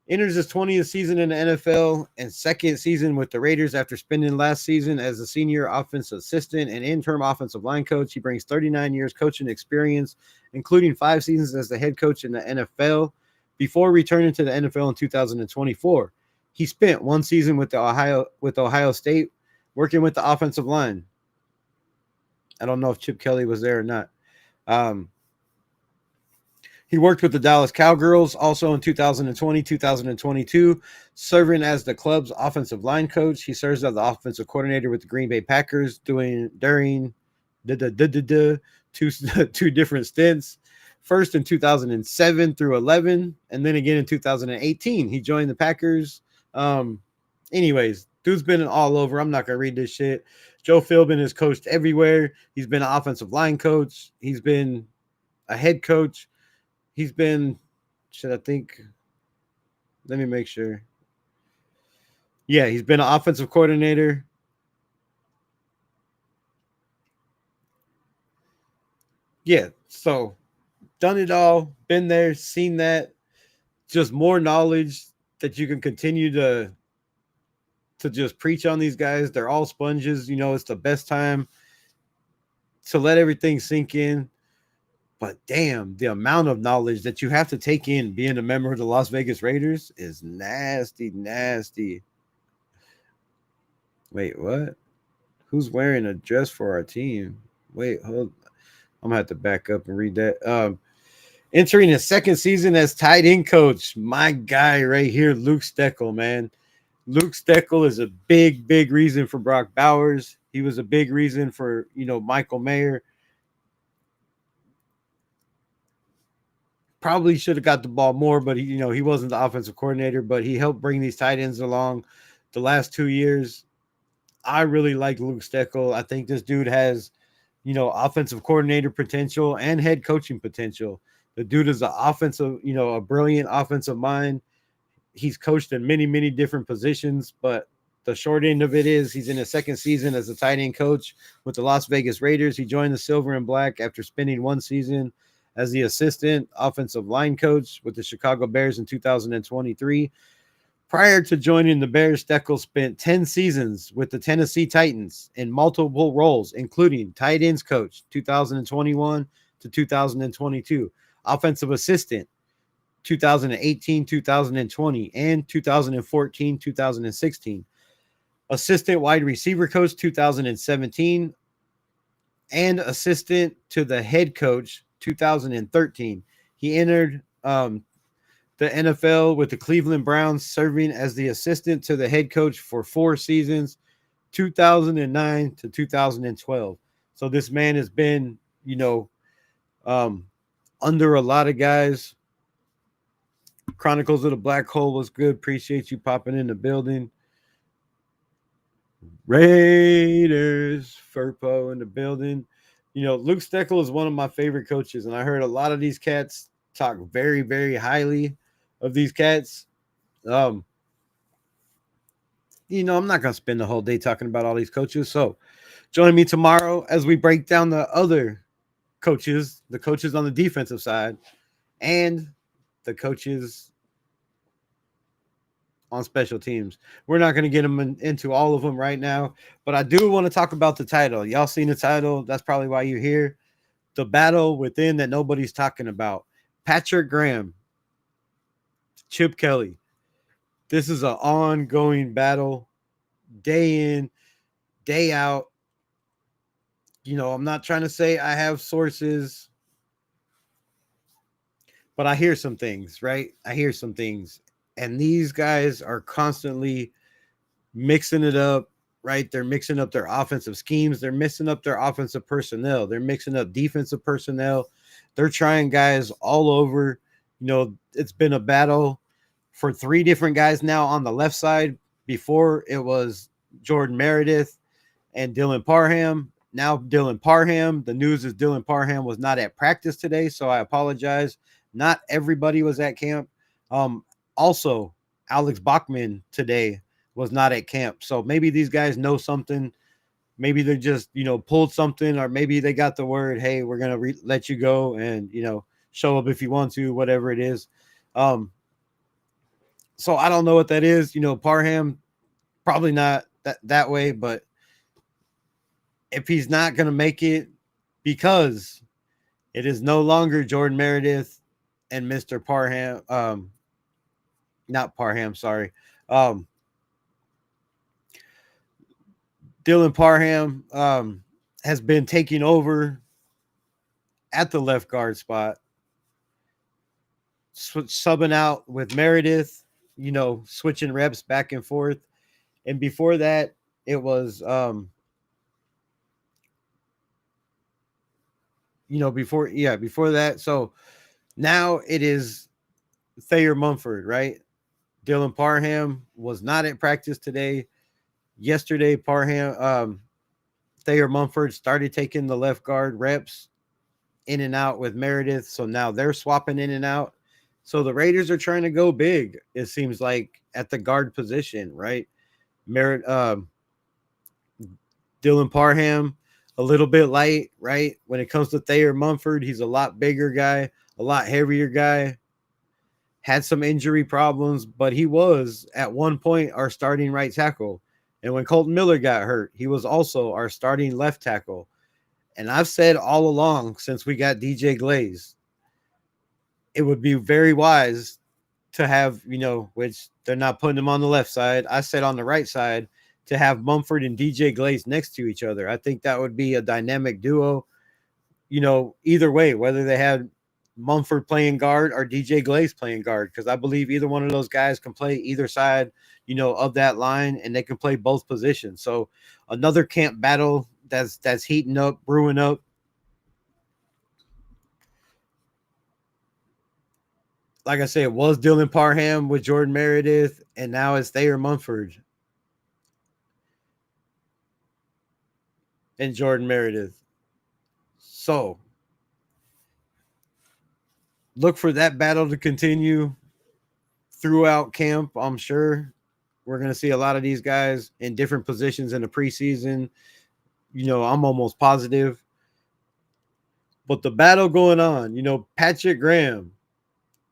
Enters his 20th season in the NFL and 2nd season with the Raiders after spending last season as a senior offensive assistant and interim offensive line coach. He brings 39 years coaching experience, including 5 seasons as the head coach in the NFL before returning to the NFL in 2024. He spent 1 season with Ohio State working with the offensive line. I don't know if Chip Kelly was there or not. He worked with the Dallas Cowgirls also in 2020, 2022, serving as the club's offensive line coach. He serves as the offensive coordinator with the Green Bay Packers during 2 different stints. First in 2007 through 11, and then again in 2018. He joined the Packers. Anyways, dude's been all over. I'm not going to read this shit. Joe Philbin has coached everywhere. He's been an offensive line coach. He's been a head coach. He's been, let me make sure. Yeah, he's been an offensive coordinator. Yeah, so done it all, been there, seen that. Just more knowledge that you can continue to just preach on these guys. They're all sponges. It's the best time to let everything sink in. But damn, the amount of knowledge that you have to take in being a member of the Las Vegas Raiders is nasty. Wait, what? Who's wearing a dress for our team? Wait, hold. I'm going to have to back up and read that. Entering his 2nd season as tight end coach, my guy right here, Luke Steckel, man. Luke Steckel is a big reason for Brock Bowers. He was a big reason for, Michael Mayer. Probably should have got the ball more, but he wasn't the offensive coordinator, but he helped bring these tight ends along the last 2 years. I really like Luke Steckel. I think this dude has, offensive coordinator potential and head coaching potential. The dude is a brilliant offensive mind. He's coached in many different positions, but the short end of it is he's in his 2nd season as a tight end coach with the Las Vegas Raiders. He joined the Silver and Black after spending 1 season as the assistant offensive line coach with the Chicago Bears in 2023. Prior to joining the Bears, Steckel spent 10 seasons with the Tennessee Titans in multiple roles, including tight ends coach 2021 to 2022, offensive assistant 2018, 2020, and 2014, 2016, assistant wide receiver coach 2017, and assistant to the head coach 2013. He entered the NFL with the Cleveland Browns, serving as the assistant to the head coach for 4 seasons, 2009 to 2012. So this man has been, under a lot of guys. Chronicles of the Black Hole was good. Appreciate you popping in the building. Raiders, Furpo in the building. Luke Steckel is one of my favorite coaches, and I heard a lot of these cats talk very, very highly of these cats. I'm not going to spend the whole day talking about all these coaches. So join me tomorrow as we break down the other coaches, the coaches on the defensive side, and the coaches on special teams. We're not going to get them into all of them right now, but I do want to talk about the title. Y'all seen the title. That's probably why you're here. The battle within that nobody's talking about. Patrick Graham, Chip Kelly. This is an ongoing battle, day in, day out. I'm not trying to say I have sources, but I hear some things, right? I hear some things. And these guys are constantly mixing it up, right? They're mixing up their offensive schemes. They're mixing up their offensive personnel. They're mixing up defensive personnel. They're trying guys all over. It's been a battle for 3 different guys now on the left side. Before it was Jordan Meredith and Dylan Parham. Now Dylan Parham. The news is Dylan Parham was not at practice today, so I apologize. Not everybody was at camp. Also, Alex Bachman today was not at camp. So maybe these guys know something. Maybe they just, pulled something, or maybe they got the word, hey, we're going to let you go and, show up if you want to, whatever it is. So I don't know what that is. Parham, probably not that way, but if he's not going to make it, because it is no longer Jordan Meredith and Mr. Parham, not Parham, sorry. Dylan Parham has been taking over at the left guard spot, subbing out with Meredith, switching reps back and forth. And before that, it was, before that. So now it is Thayer Mumford, right? Dylan Parham was not at practice today. Yesterday, Thayer Mumford started taking the left guard reps in and out with Meredith. So now they're swapping in and out. So the Raiders are trying to go big, it seems like, at the guard position, right? Dylan Parham, a little bit light, right? When it comes to Thayer Mumford, he's a lot bigger guy, a lot heavier guy. Had some injury problems, but he was at one point our starting right tackle. And when Colton Miller got hurt, he was also our starting left tackle. And I've said all along since we got DJ Glaze, it would be very wise to have, which they're not putting him on the left side. I said on the right side to have Mumford and DJ Glaze next to each other. I think that would be a dynamic duo, either way, whether they had Mumford playing guard or DJ Glaze playing guard, because I believe either one of those guys can play either side, of that line, and they can play both positions. So another camp battle that's heating up, brewing up. Like I said, it was Dylan Parham with Jordan Meredith, and now it's Thayer Mumford and Jordan Meredith. So look for that battle to continue throughout camp. I'm sure we're going to see a lot of these guys in different positions in the preseason. I'm almost positive. But the battle going on, Patrick Graham,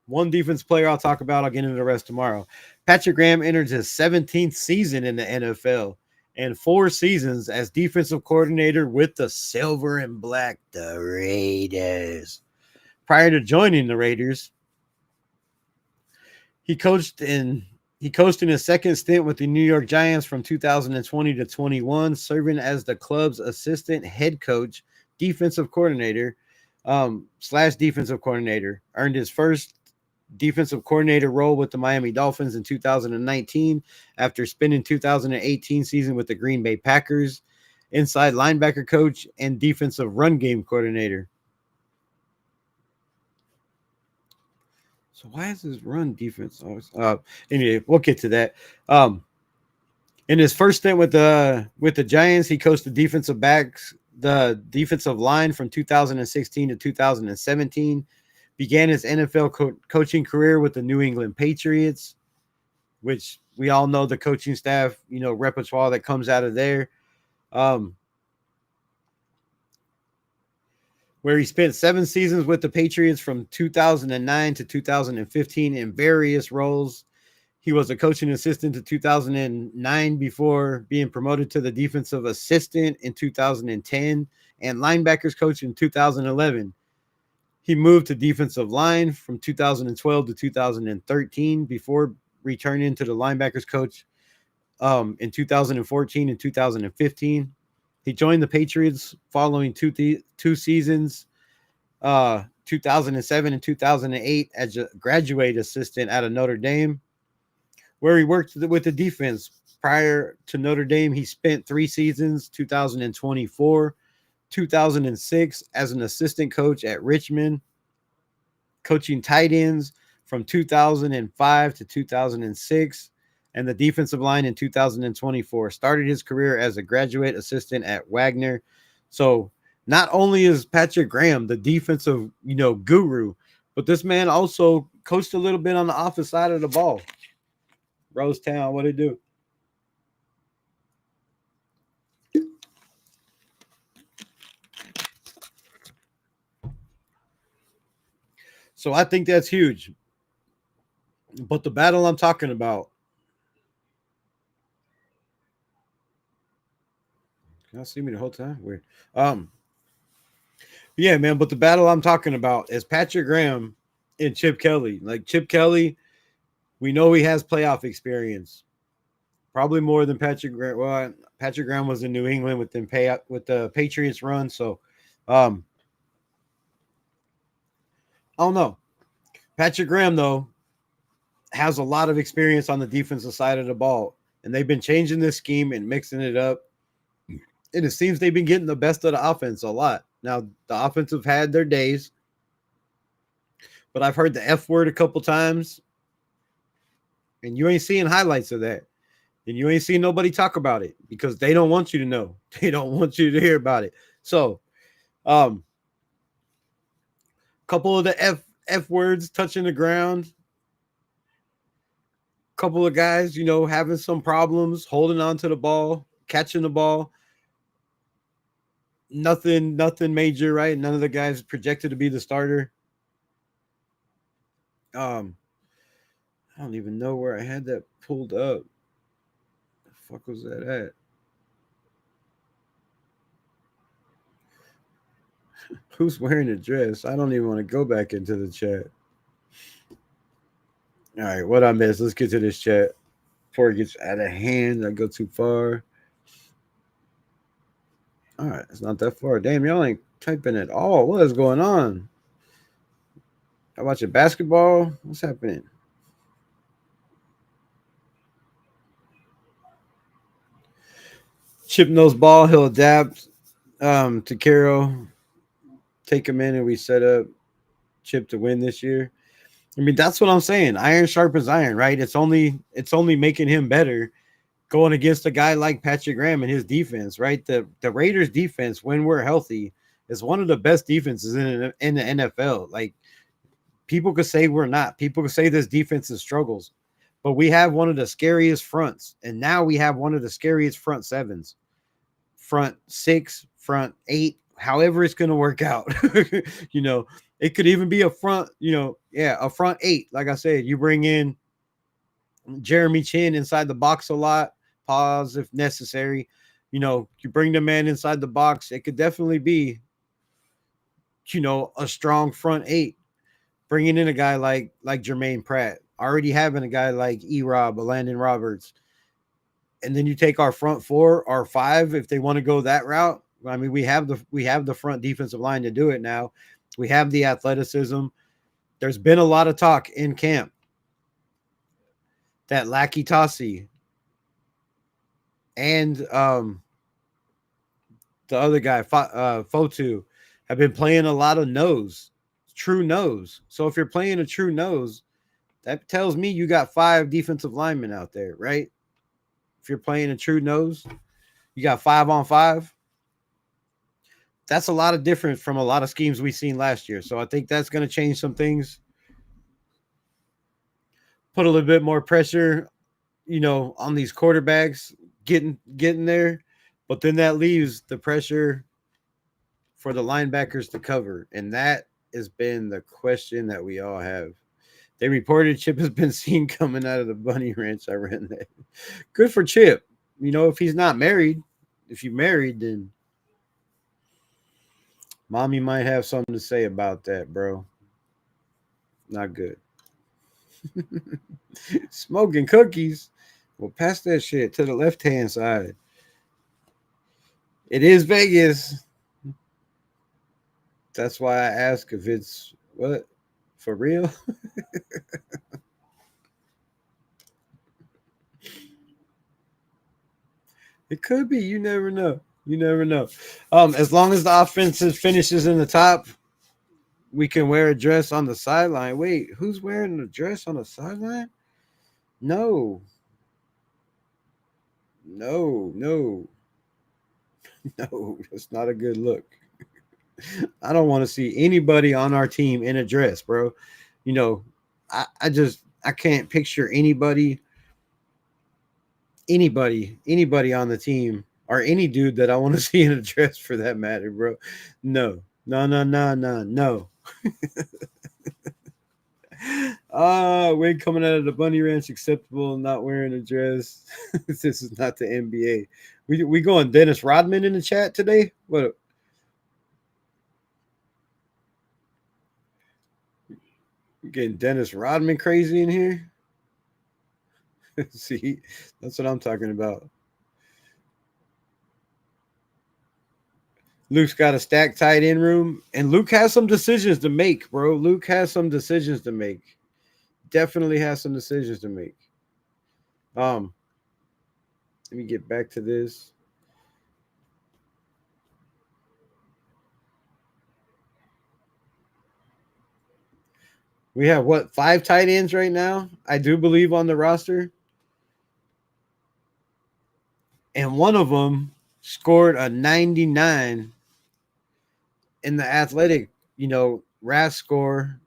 one defense player I'll talk about. I'll get into the rest tomorrow. Patrick Graham entered his 17th season in the NFL and 4 seasons as defensive coordinator with the Silver and Black, the Raiders. Prior to joining the Raiders, he coached in his second stint with the New York Giants from 2020 to 21, serving as the club's assistant head coach defensive coordinator slash defensive coordinator. Earned his first defensive coordinator role with the Miami Dolphins in 2019 after spending 2018 season with the Green Bay Packers, inside linebacker coach and defensive run game coordinator. So why is this run defense always anyway, we'll get to that. In his first stint with the Giants, he coached the defensive line from 2016 to 2017. Began his NFL coaching career with the New England Patriots, which we all know the coaching staff, repertoire that comes out of there. Where he spent 7 seasons with the Patriots from 2009 to 2015 in various roles. He was a coaching assistant to 2009 before being promoted to the defensive assistant in 2010 and linebackers coach in 2011. He moved to defensive line from 2012 to 2013 before returning to the linebackers coach in 2014 and 2015. He joined the Patriots following two seasons, 2007 and 2008, as a graduate assistant out of Notre Dame, where he worked with the defense. Prior to Notre Dame, he spent 3 seasons, 2024, 2006, as an assistant coach at Richmond, coaching tight ends from 2005 to 2006, and the defensive line in 2024. Started his career as a graduate assistant at Wagner. So not only is Patrick Graham the defensive, guru, but this man also coached a little bit on the offensive side of the ball. Rosetown, what it do? So I think that's huge. But the battle I'm talking about, can y'all see me the whole time? Weird. Yeah, man. But the battle I'm talking about is Patrick Graham and Chip Kelly. Like Chip Kelly, we know he has playoff experience, probably more than Patrick Graham. Well, Patrick Graham was in New England with the Patriots run. So, I don't know. Patrick Graham, though, has a lot of experience on the defensive side of the ball, and they've been changing this scheme and mixing it up. And it seems they've been getting the best of the offense a lot. Now, the offense have had their days, but I've heard the F word a couple times, and you ain't seeing highlights of that. And you ain't seeing nobody talk about it because they don't want you to know. They don't want you to hear about it. So, couple of the F words touching the ground. Couple of guys, having some problems holding on to the ball, catching the ball. Nothing major, right? None of the guys projected to be the starter. I don't even know where I had that pulled up. The fuck was that at? Who's wearing a dress? I don't even want to go back into the chat. All right, what I missed? Let's get to this chat before it gets out of hand. I go too far. All right, it's not that far. Damn, y'all ain't typing at all. What is going on? I watching basketball. What's happening? Chip knows ball. He'll adapt to Carroll. Take him in, and we set up Chip to win this year. I mean, that's what I'm saying. Iron sharpens iron, right? It's only making him better going against a guy like Patrick Graham and his defense, right? The Raiders defense, when we're healthy, is one of the best defenses in the NFL. Like, people could say we're not. People could say this defense is struggles, but we have one of the scariest fronts, and now we have one of the scariest front sevens, front 6, front 8, however it's going to work out. It could even be a front, a front 8. Like I said, you bring in Jeremy Chin inside the box a lot, pause if necessary. You bring the man inside the box. It could definitely be, a strong front 8. Bringing in a guy like Jermaine Pratt, already having a guy like E-Rob, Landon Roberts. And then you take our front 4 or 5, if they want to go that route, I mean, we have the front defensive line to do it now. We have the athleticism. There's been a lot of talk in camp that Lackey Tossi and the other guy, Fotu, have been playing a lot of nose, true nose. So if you're playing a true nose, that tells me you got 5 defensive linemen out there, right? If you're playing a true nose, you got 5 on 5. That's a lot of different from a lot of schemes we've seen last year. So I think that's going to change some things. Put a little bit more pressure, on these quarterbacks getting there. But then that leaves the pressure for the linebackers to cover. And that has been the question that we all have. They reported Chip has been seen coming out of the bunny ranch. I ran that. Good for Chip. If he's not married, if you're married, then mommy might have something to say about that, bro. Not good. Smoking cookies. Well, pass that shit to the left-hand side. It is Vegas. That's why I ask if it's what? For real? It could be. You never know. You never know. As long as the offense finishes in the top, we can wear a dress on the sideline. Wait, who's wearing a dress on the sideline? No. No. No, that's not a good look. I don't want to see anybody on our team in a dress, bro. I can't picture anybody on the team or any dude that I want to see in a dress for that matter, bro. No. When coming out of the bunny ranch acceptable, not wearing a dress. This is not the NBA. We going Dennis Rodman in the chat today? What? We getting Dennis Rodman crazy in here? See, that's what I'm talking about. Luke's got a stacked tight end room, and Luke has some decisions to make, bro. Luke has some decisions to make. Definitely has some decisions to make. Let me get back to this. We have 5 tight ends right now? I do believe on the roster. And one of them scored a 99 in the athletic, RAS score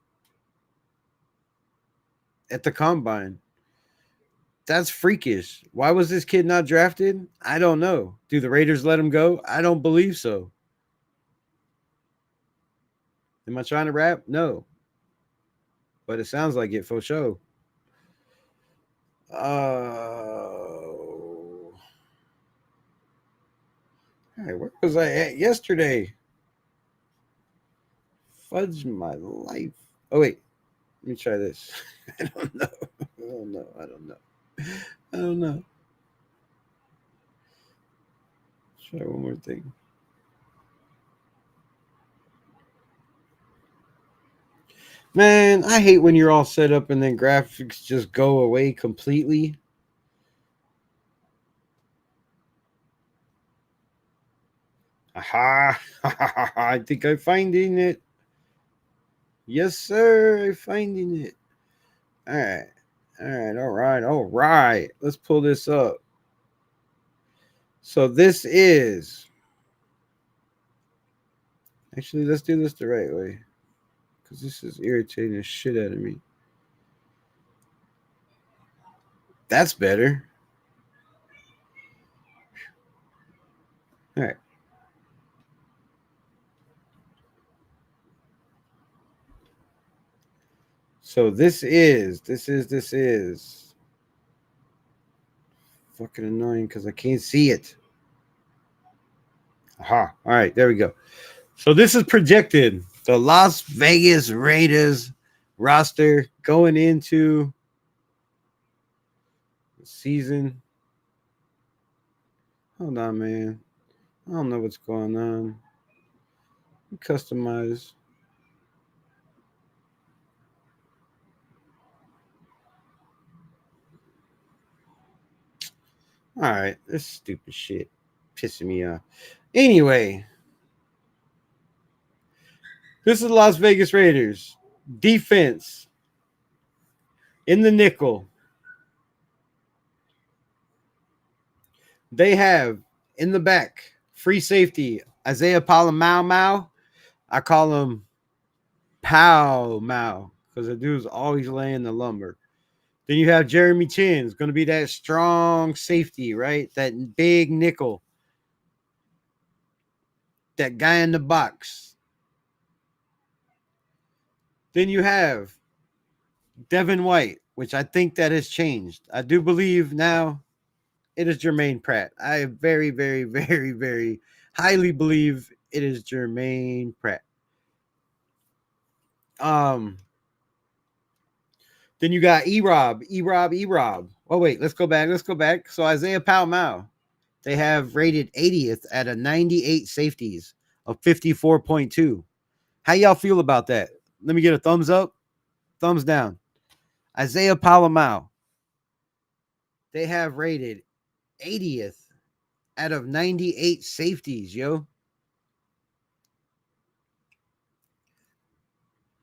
at the combine. That's freakish. Why was this kid not drafted? I don't know. Do the Raiders let him go? I don't believe so. Am I trying to rap? No. But it sounds like it for sure. All right, where was I at yesterday? Fudge my life. Oh, wait. Let me try this. I don't know. I don't know. Let's try one more thing. Man, I hate when you're all set up and then graphics just go away completely. Aha! I think I'm finding it. Yes, sir. I'm finding it. All right. Let's pull this up. So this is... Actually, let's do this the right way. Because this is irritating the shit out of me. That's better. All right. So this is fucking annoying because I can't see it. Aha. All right, there we go. So this is projected. The Las Vegas Raiders roster going into the season. Hold on, man. I don't know what's going on. Customize. All right, this stupid shit pissing me off. Anyway, this is Las Vegas Raiders defense in the nickel. They have in the back free safety Isaiah Palamau. I call him Pow Mau because the dude's always laying the lumber. Then you have Jeremy Chin's going to be that strong safety, right? That big nickel. That guy in the box. Then you have Devin White, which I think that has changed. I do believe now it is Jermaine Pratt. I very, very, very, very highly believe it is Jermaine Pratt. Then you got E-Rob. Oh, wait, let's go back. So Isaiah Palamau, they have rated 80th at a 98 safeties of 54.2. How y'all feel about that? Let me get a thumbs up, thumbs down. Isaiah Palamau, they have rated 80th out of 98 safeties, yo.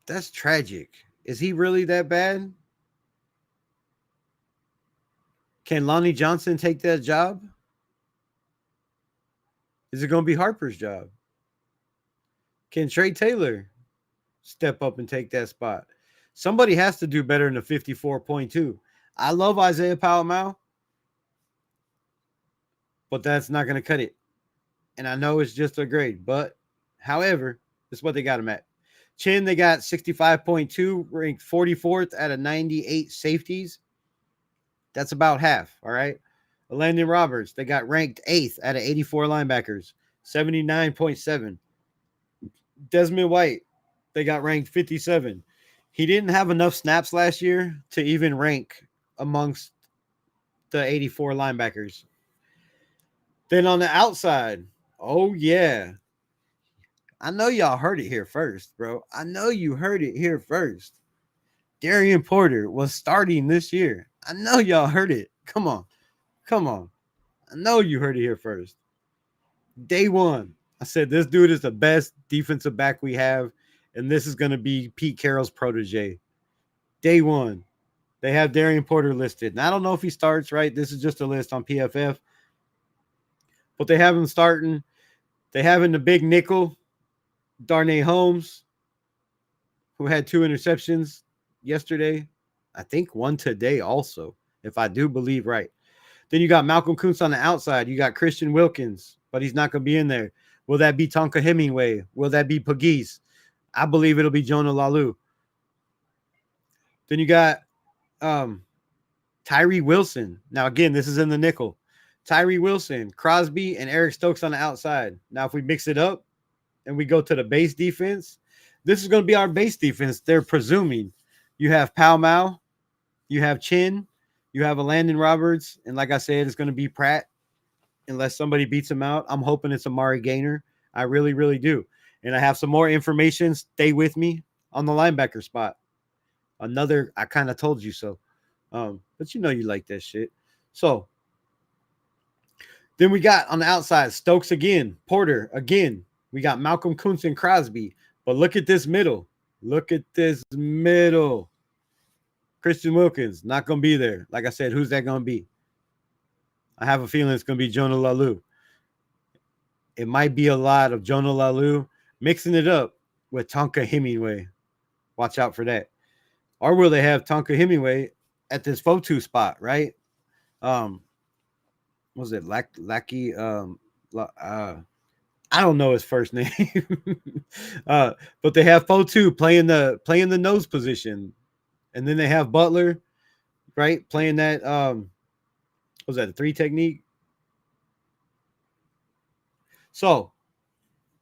That's tragic. Is he really that bad? Can Lonnie Johnson take that job? Is it going to be Harper's job? Can Trey Taylor step up and take that spot? Somebody has to do better than a 54.2. I love Isaiah Palamau, but that's not going to cut it. And I know it's just a grade, but however, this is what they got him at. Chin, they got 65.2, ranked 44th out of 98 safeties. That's about half, all right? Landon Roberts, they got ranked 8th out of 84 linebackers, 79.7. Desmond White, they got ranked 57. He didn't have enough snaps last year to even rank amongst the 84 linebackers. Then on the outside, oh yeah. I know y'all heard it here first, bro. I know you heard it here first. Darian Porter was starting this year. I know y'all heard it. Come on. I know you heard it here first. Day one, I said this dude is the best defensive back we have, and this is going to be Pete Carroll's protege. Day one, they have Darian Porter listed. And I don't know if he starts, right? This is just a list on PFF. But they have him starting. They have in the big nickel, Darnay Holmes, who had 2 interceptions yesterday. I think one today also, if I do believe right. Then you got Malcolm Kuntz on the outside. You got Christian Wilkins, but he's not going to be in there. Will that be Tonka Hemingway? Will that be Pagese? I believe it'll be Jonah Lalu. Then you got Tyree Wilson. Now, again, this is in the nickel. Tyree Wilson, Crosby, and Eric Stokes on the outside. Now, if we mix it up and we go to the base defense, this is going to be our base defense. They're presuming you have Palamau, you have Chin, you have a Landon Roberts, and like I said, it's going to be Pratt unless somebody beats him out. I'm hoping it's Amari Gaynor. I really, really do. And I have some more information. Stay with me on the linebacker spot. Another, I kind of told you so. But you know you like that shit. So then we got on the outside, Stokes again, Porter again. We got Malcolm Kuntz and Crosby. But look at this middle. Christian Wilkins, not going to be there. Like I said, who's that going to be? I have a feeling it's going to be Jonah Lalu. It might be a lot of Jonah Lalu mixing it up with Tonka Hemingway. Watch out for that. Or will they have Tonka Hemingway at this Fotu spot, right? Was it Lackey? I don't know his first name. But they have Fotu playing the nose position. And then they have Butler, right? Playing that, was that a 3 technique? So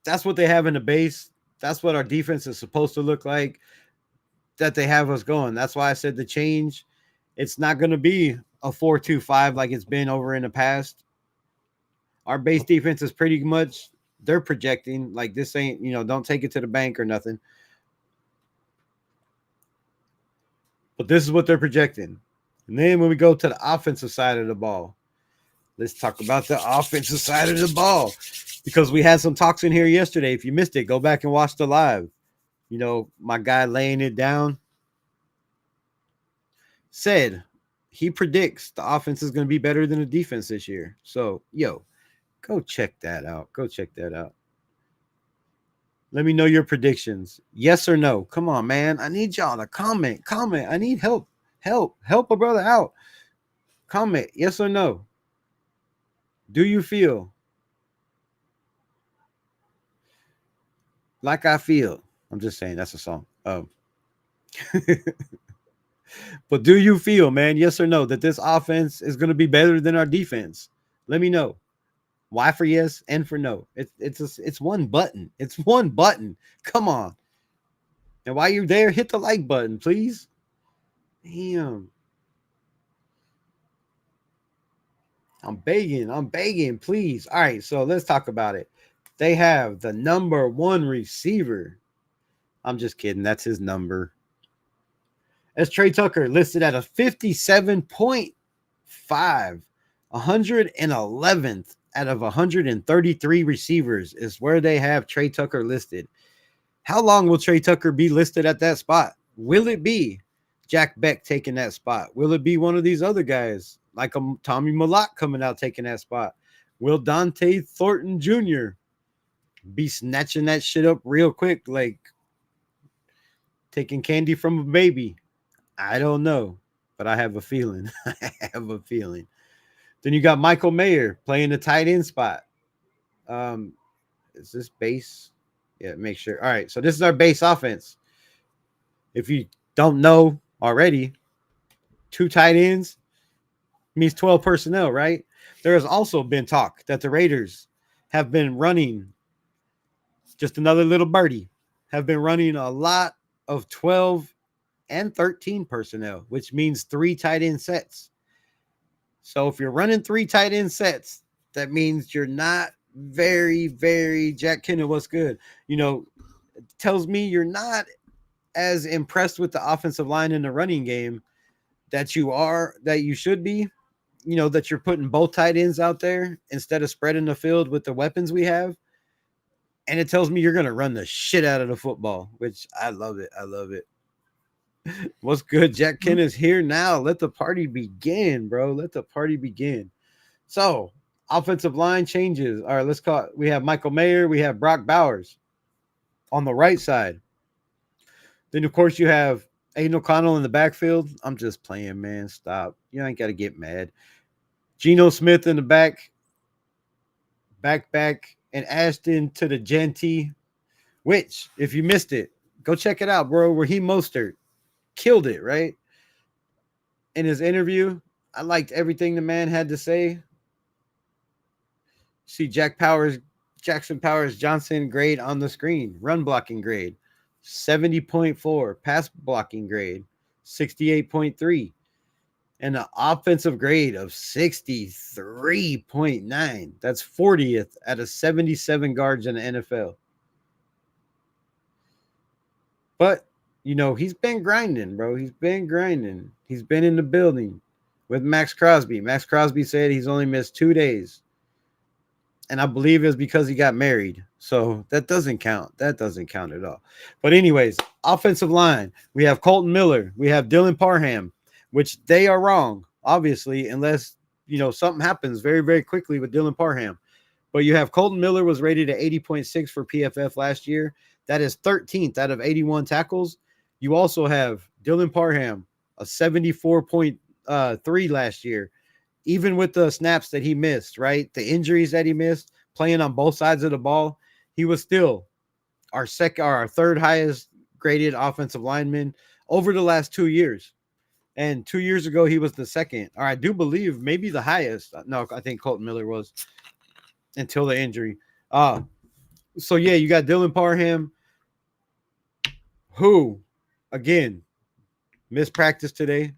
that's what they have in the base. That's what our defense is supposed to look like, that they have us going. That's why I said the change. It's not going to be a 4-2-5 like it's been over in the past. Our base defense is pretty much, they're projecting like this ain't, don't take it to the bank or nothing. But this is what they're projecting. And then when we go to the offensive side of the ball, let's talk about the offensive side of the ball, because we had some talks in here yesterday. If you missed it, go back and watch the live. My guy laying it down said he predicts the offense is going to be better than the defense this year. So, go check that out. Go check that out. Let me know your predictions. Yes or no? Come on, man. I need y'all to comment. I need help. Help a brother out. Comment. Yes or no? Do you feel like I feel? I'm just saying, that's a song. But do you feel, man, yes or no, that this offense is going to be better than our defense? Let me know. Y for yes, N for no. It's one button. It's one button. Come on. And while you're there, hit the like button, please. Damn. I'm begging, please. All right, so let's talk about it. They have the number 1 receiver. I'm just kidding. That's his number. As Trey Tucker listed at a 57.5, 111th out of 133 receivers is where they have Trey Tucker listed. How long will Trey Tucker be listed at that spot? Will it be Jack Beck taking that spot? Will it be one of these other guys like Tommy Malott coming out taking that spot? Will Dante Thornton Jr. be snatching that shit up real quick, like taking candy from a baby? I don't know, but I have a feeling. I have a feeling. Then you got Michael Mayer playing the tight end spot. Is this base? Yeah, make sure. All right, so this is our base offense. If you don't know already, 2 tight ends means 12 personnel, right? There has also been talk that the Raiders have been running, just another little birdie, have been running a lot of 12 and 13 personnel, which means 3 tight end sets. So if you're running 3 tight end sets, that means you're not very, very Jack Kenna, what's good? It tells me you're not as impressed with the offensive line in the running game that you should be, that you're putting both tight ends out there instead of spreading the field with the weapons we have. And it tells me you're going to run the shit out of the football, which I love it. I love it. What's good? Jack Ken is here now. Let the party begin, bro. Let the party begin. So, offensive line changes. All right, let's call it. We have Michael Mayer. We have Brock Bowers on the right side. Then, of course, you have Aiden O'Connell in the backfield. I'm just playing, man. Stop. You ain't got to get mad. Geno Smith in the back, and Ashton to the Genty, which, if you missed it, go check it out, bro. Raheem Mostert killed it, right? In his interview, I liked everything the man had to say. See Jackson Powers Johnson grade on the screen. Run blocking grade, 70.4. Pass blocking grade, 68.3. And an offensive grade of 63.9. That's 40th out of 77 guards in the NFL. But, he's been grinding, bro. He's been grinding. He's been in the building with Max Crosby. Max Crosby said he's only missed 2 days. And I believe it's because he got married. So that doesn't count. That doesn't count at all. But anyways, offensive line. We have Colton Miller. We have Dylan Parham, which they are wrong, obviously, unless, something happens very, very quickly with Dylan Parham. But you have Colton Miller was rated at 80.6 for PFF last year. That is 13th out of 81 tackles. You also have Dylan Parham, a 74.3 last year, even with the snaps that he missed, right? The injuries that he missed, playing on both sides of the ball, he was still our third highest graded offensive lineman over the last 2 years. And 2 years ago, he was the second, or I do believe maybe the highest. No, I think Colton Miller was until the injury. So, yeah, you got Dylan Parham, who, again, missed practice today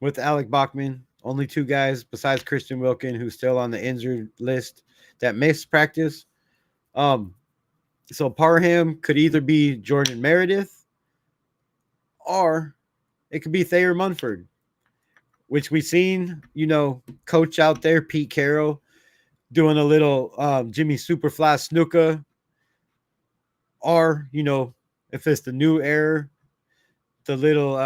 with Alec Bachman Only 2 guys besides Christian Wilkin, who's still on the injured list, that missed practice. So Parham could either be Jordan Meredith or it could be Thayer Munford, which we've seen, coach out there, Pete Carroll, doing a little Jimmy Superfly snooker. Or, if it's the new era, the little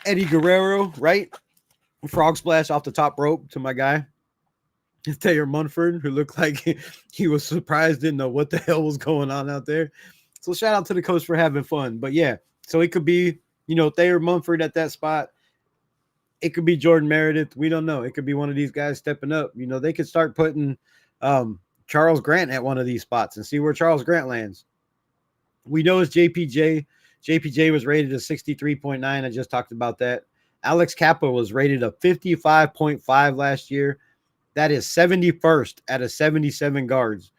Eddie Guerrero, right? Frog splash off the top rope to my guy, Thayer Munford, who looked like he was surprised, didn't know what the hell was going on out there. So shout out to the coach for having fun. But yeah, so it could be, Thayer Munford at that spot. It could be Jordan Meredith. We don't know. It could be one of these guys stepping up. They could start putting Charles Grant at one of these spots and see where Charles Grant lands. We know it's JPJ. JPJ was rated a 63.9. I just talked about that. Alex Kappa was rated a 55.5 last year. That is 71st out of 77 guards.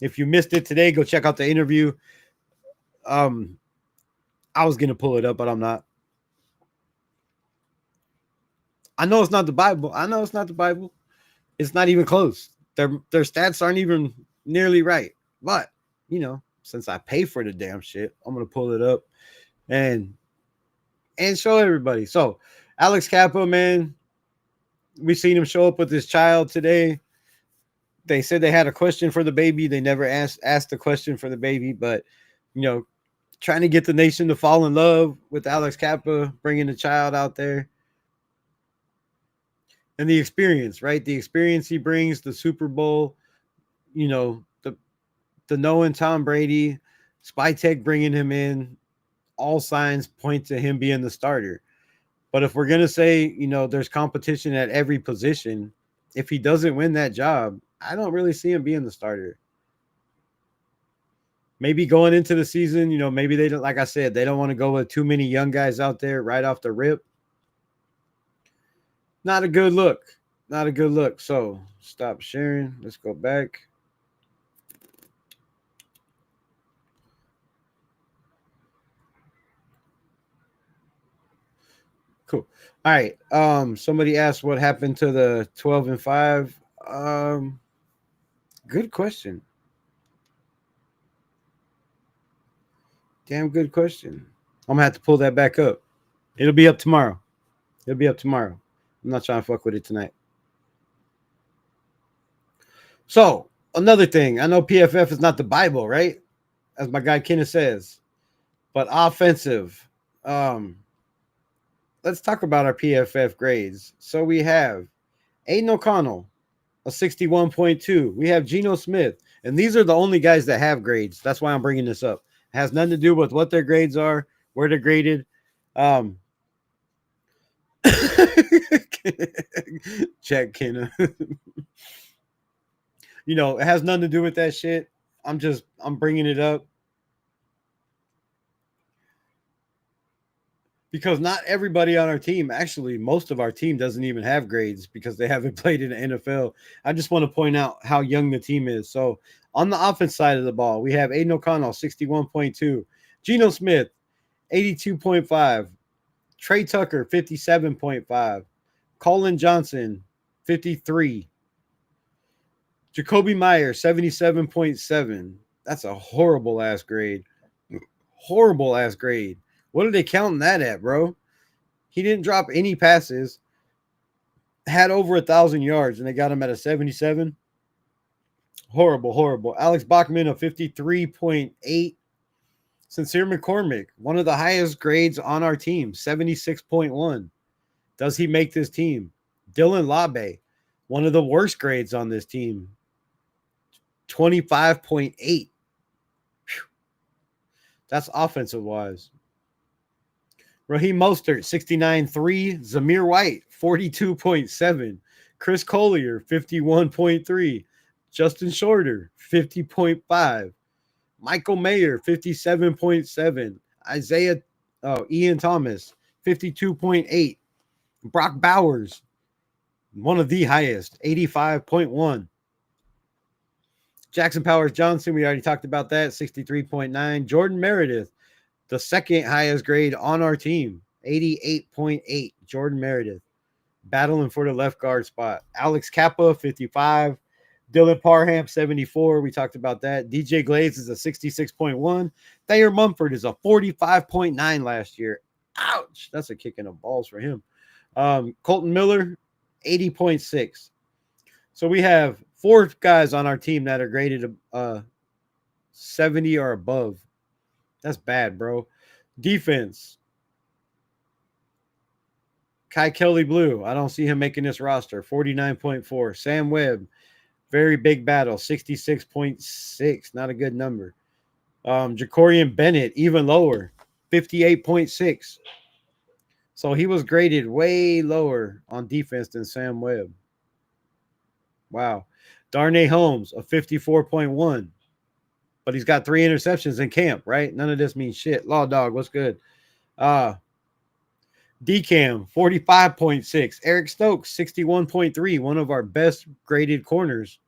If you missed it today, go check out the interview. I was going to pull it up, but I'm not. I know it's not the Bible. It's not even close. Their stats aren't even nearly right. But, since I pay for the damn shit, I'm going to pull it up and show everybody. So, Alex Kappa, man, we seen him show up with his child today. They said they had a question for the baby. They never asked the question for the baby, but, trying to get the nation to fall in love with Alex Kappa, bringing the child out there. And the experience, right? The experience he brings, the Super Bowl, the knowing Tom Brady, Spytek bringing him in, all signs point to him being the starter. But if we're going to say, there's competition at every position, if he doesn't win that job, I don't really see him being the starter. Maybe going into the season, maybe they don't, like I said, they don't want to go with too many young guys out there right off the rip. Not a good look. Not a good look. So stop sharing. Let's go back. Cool. All right. Somebody asked what happened to the 12-5. Good question. Damn good question. I'm gonna have to pull that back up. It'll be up tomorrow. I'm not trying to fuck with it tonight. So, another thing. I know PFF is not the Bible, right? As my guy Kenneth says. But offensive. Let's talk about our PFF grades. So we have Aiden O'Connell, a 61.2. We have Geno Smith. And these are the only guys that have grades. That's why I'm bringing this up. It has nothing to do with what their grades are, where they're graded. Check Kenna. It has nothing to do with that shit. I'm bringing it up because not everybody on our team, actually most of our team doesn't even have grades because they haven't played in the NFL. I just want to point out how young the team is. So on the offense side of the ball, we have Aiden O'Connell, 61.2, Geno Smith, 82.5, Trey Tucker, 57.5, Colin Johnson, 53, Jacoby Meyer, 77.7. That's a horrible ass grade. What are they counting that at, bro? He didn't drop any passes, had over 1,000 yards, and they got him at a 77. Horrible. Alex Bachman, a 53.8. Sincere McCormick, one of the highest grades on our team, 76.1. Does he make this team? Dylan Labe, one of the worst grades on this team, 25.8. That's offensive wise. Raheem Mostert, 69.3. Zamir White, 42.7. Chris Collier, 51.3. Justin Shorter, 50.5. Michael Mayer, 57.7. Ian Thomas, 52.8. Brock Bowers, one of the highest, 85.1. Jackson Powers Johnson, we already talked about that, 63.9. Jordan Meredith, the second highest grade on our team, 88.8. Jordan Meredith, battling for the left guard spot. Alex Kappa, 55. Dylan Parham, 74. We talked about that. DJ Glaze is a 66.1. Thayer Mumford is a 45.9 last year. Ouch. That's a kick in the balls for him. Colton Miller, 80.6. So we have 4 guys on our team that are graded 70 or above. That's bad, bro. Defense. Kai Kelly Blue. I don't see him making this roster. 49.4. Sam Webb. Very big battle. 66.6. Not a good number. Jacorian Bennett. Even lower. 58.6. So he was graded way lower on defense than Sam Webb. Wow. Darnay Holmes, a 54.1. But he's got 3 interceptions in camp, right? None of this means shit. Law Dog, what's good? DCAM, 45.6. Eric Stokes, 61.3. One of our best graded corners.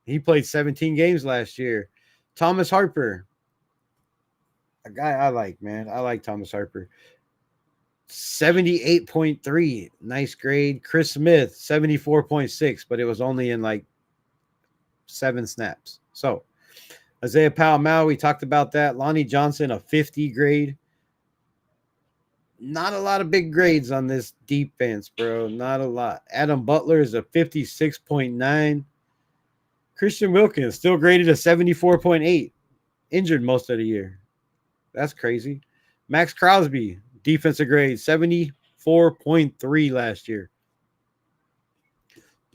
He played 17 games last year. Thomas Harper, a guy I like, man. I like Thomas Harper. 78.3. Nice grade. Chris Smith, 74.6, but it was only in like 7 snaps. So Isaiah Powell, we talked about that. Lonnie Johnson, a 50 grade. Not a lot of big grades on this defense, bro. Not a lot. Adam Butler is a 56.9. Christian Wilkins still graded a 74.8. Injured most of the year. That's crazy. Max Crosby, defensive grade, 74.3 last year.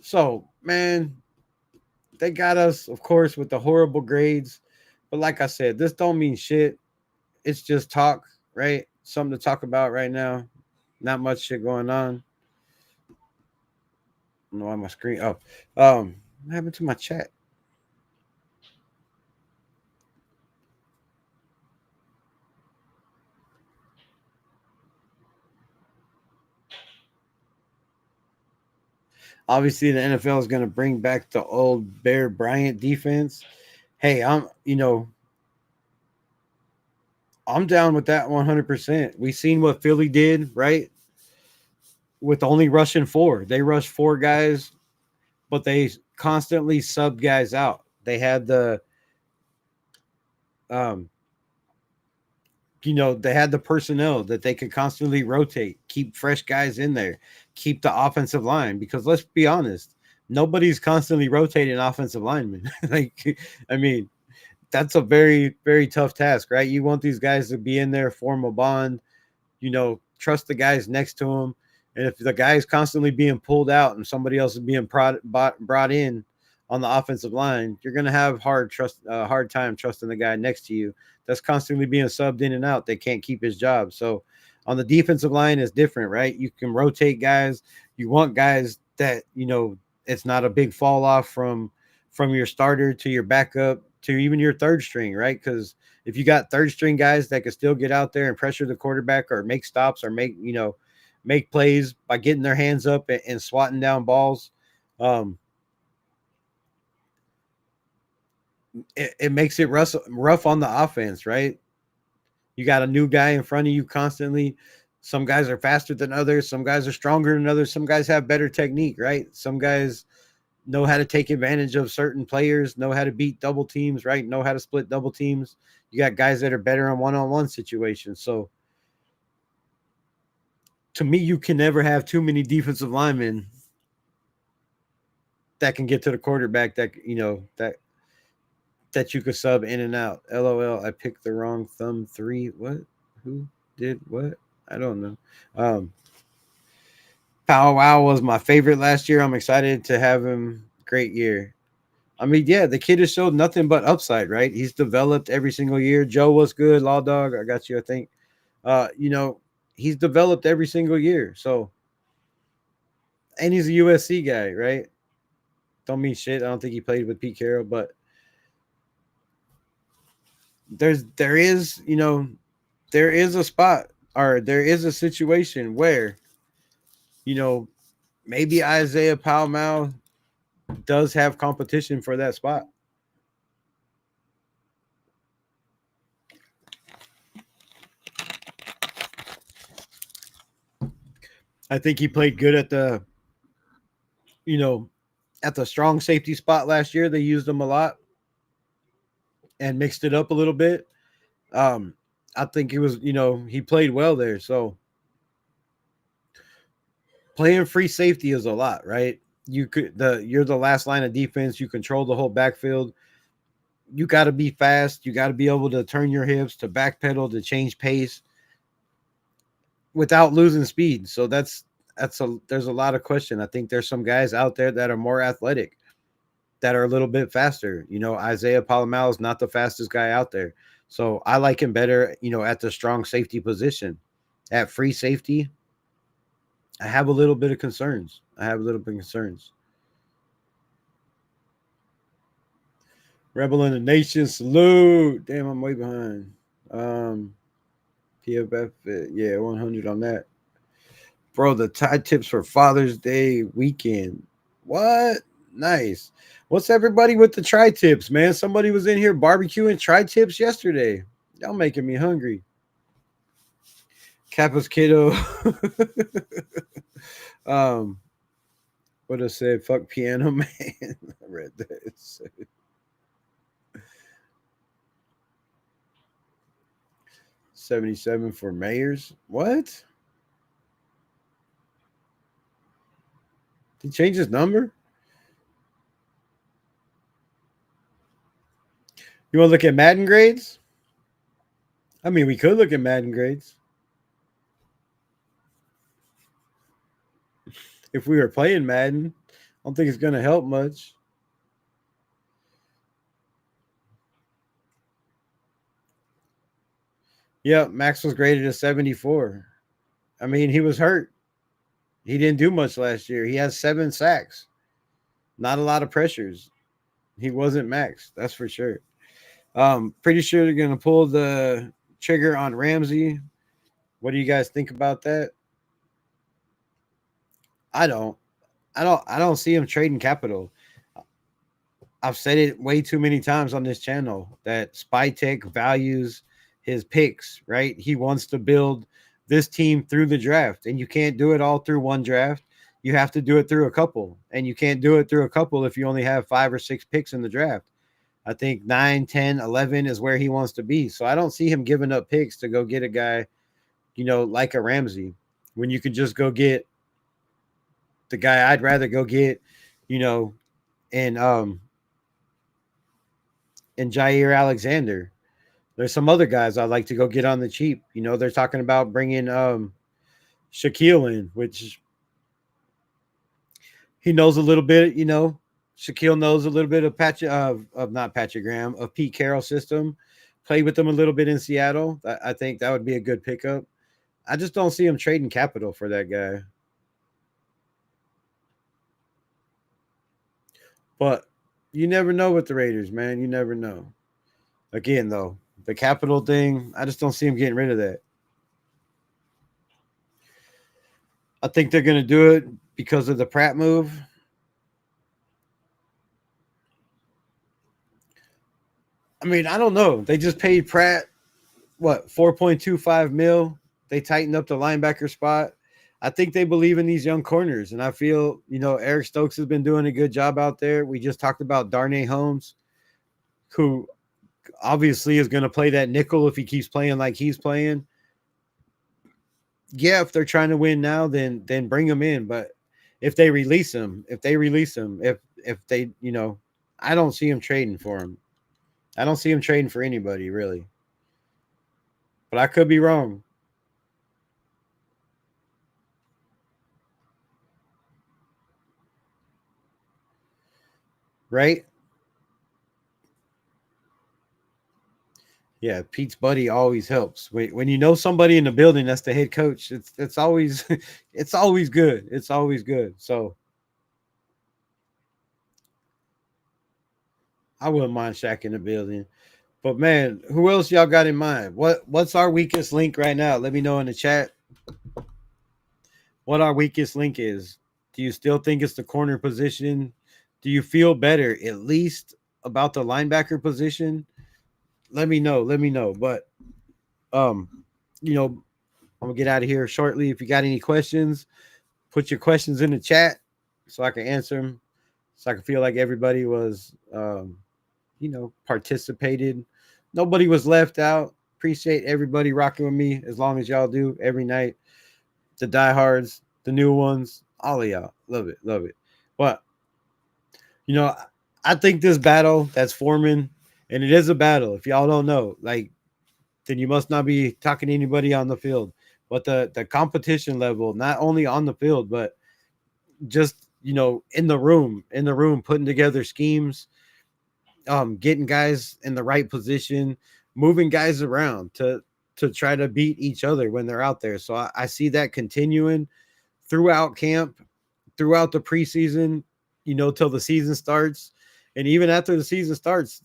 So, man, they got us, of course, with the horrible grades. But like I said, this don't mean shit. It's just talk, right? Something to talk about right now. Not much shit going on. I don't know why my screen. Oh, what happened to my chat? Obviously, the NFL is going to bring back the old Bear Bryant defense. Hey, I'm down with that 100%. We seen what Philly did, right? With only rushing 4. They rushed 4 guys, but they constantly subbed guys out. They had the they had the personnel that they could constantly rotate, keep fresh guys in there, keep the offensive line. Because let's be honest, nobody's constantly rotating offensive linemen. I mean, that's a very, very tough task, right? You want these guys to be in there, form a bond, trust the guys next to them. And if the guy is constantly being pulled out and somebody else is being brought in on the offensive line, you're going to have hard time trusting the guy next to you that's constantly being subbed in and out. They can't keep his job. So on the defensive line, it's different, right? You can rotate guys. You want guys that, it's not a big fall off from your starter to your backup to even your third string, right? Because if you got third string guys that can still get out there and pressure the quarterback or make stops or make plays by getting their hands up and swatting down balls, it makes it rough on the offense, right? You got a new guy in front of you constantly. Some guys are faster than others. Some guys are stronger than others. Some guys have better technique, right? Some guys know how to take advantage of certain players, know how to beat double teams, right? Know how to split double teams. You got guys that are better on one-on-one situations. So to me, you can never have too many defensive linemen that can get to the quarterback that you could sub in and out. LOL, I picked the wrong thumb 3. What? Who did what? I don't know. Pow Wow was my favorite last year. I'm excited to have him. Great year. I mean, yeah, the kid has showed nothing but upside, right? He's developed every single year. Joe was good. Law Dog, I got you, I think. He's developed every single year. So, and he's a USC guy, right? Don't mean shit. I don't think he played with Pete Carroll, but there is a spot, or there is a situation where maybe Isaiah Palmau does have competition for that spot. I think he played good at the, at the strong safety spot last year. They used him a lot and mixed it up a little bit. I think he was, he played well there. So playing free safety is a lot, right? You're the last line of defense. You control the whole backfield. You got to be fast. You got to be able to turn your hips, to backpedal, to change pace without losing speed. So there's a lot of question. I think there's some guys out there that are more athletic, that are a little bit faster. Isaiah Palomalo is not the fastest guy out there. So I like him better, at the strong safety position. At free safety, I have a little bit of concerns. Rebel in the Nation, salute. Damn, I'm way behind. PFF, yeah, 100 on that. Bro, the tie tips for Father's Day weekend. What? Nice. What's everybody with the tri tips, man? Somebody was in here barbecuing tri tips yesterday. Y'all making me hungry. Kappa's Kiddo. What I said, fuck Piano Man. I read that. 77 for Mayors. What? He changed his number? You want to look at Madden grades? I mean, we could look at Madden grades. If we were playing Madden, I don't think it's going to help much. Yeah, Max was graded a 74. I mean, he was hurt. He didn't do much last year. He has 7 sacks. Not a lot of pressures. He wasn't Max, that's for sure. Pretty sure they're going to pull the trigger on Ramsey. What do you guys think about that? I don't see him trading capital. I've said it way too many times on this channel that Spytech values his picks, right? He wants to build this team through the draft, and you can't do it all through one draft. You have to do it through a couple, and you can't do it through a couple if you only have 5 or 6 picks in the draft. I think 9, 10, 11 is where he wants to be. So I don't see him giving up picks to go get a guy, like a Ramsey, when you could just go get the guy I'd rather go get, and Jair Alexander. There's some other guys I'd like to go get on the cheap. They're talking about bringing Shaquille in, which he knows a little bit, Shaquille knows a little bit of not Patrick Graham, of Pete Carroll's system. Played with them a little bit in Seattle. I think that would be a good pickup. I just don't see him trading capital for that guy. But you never know with the Raiders, man. You never know. Again, though, the capital thing, I just don't see him getting rid of that. I think they're going to do it because of the Pratt move. I mean, I don't know. They just paid Pratt, what, $4.25 million. They tightened up the linebacker spot. I think they believe in these young corners, and I feel, Eric Stokes has been doing a good job out there. We just talked about Darnay Holmes, who obviously is going to play that nickel if he keeps playing like he's playing. Yeah, if they're trying to win now, then bring him in. But if they release him, if they, I don't see him trading for him. I don't see him trading for anybody, really. But I could be wrong. Right? Yeah, Pete's buddy always helps. When you know somebody in the building that's the head coach, it's always it's always good. It's always good. So I wouldn't mind Shaq in the building. But man, who else y'all got in mind? What's our weakest link right now? Let me know in the chat what our weakest link is. Do you still think it's the corner position? Do you feel better at least about the linebacker position? Let me know. Let me know. But um, you know, I'm gonna get out of here shortly. If you got any questions, put your questions in the chat so I can answer them. So I can feel like everybody was participated. Nobody was left out. Appreciate everybody rocking with me as long as y'all do every night. The diehards, the new ones, all of y'all. Love it, love it. But you know, I think this battle that's forming, and it is a battle. If y'all don't know, like, then you must not be talking to anybody on the field. But the competition level, not only on the field, but just in the room, putting together schemes, getting guys in the right position, moving guys around to try to beat each other when they're out there. So I see that continuing throughout camp, throughout the preseason, till the season starts. And even after the season starts,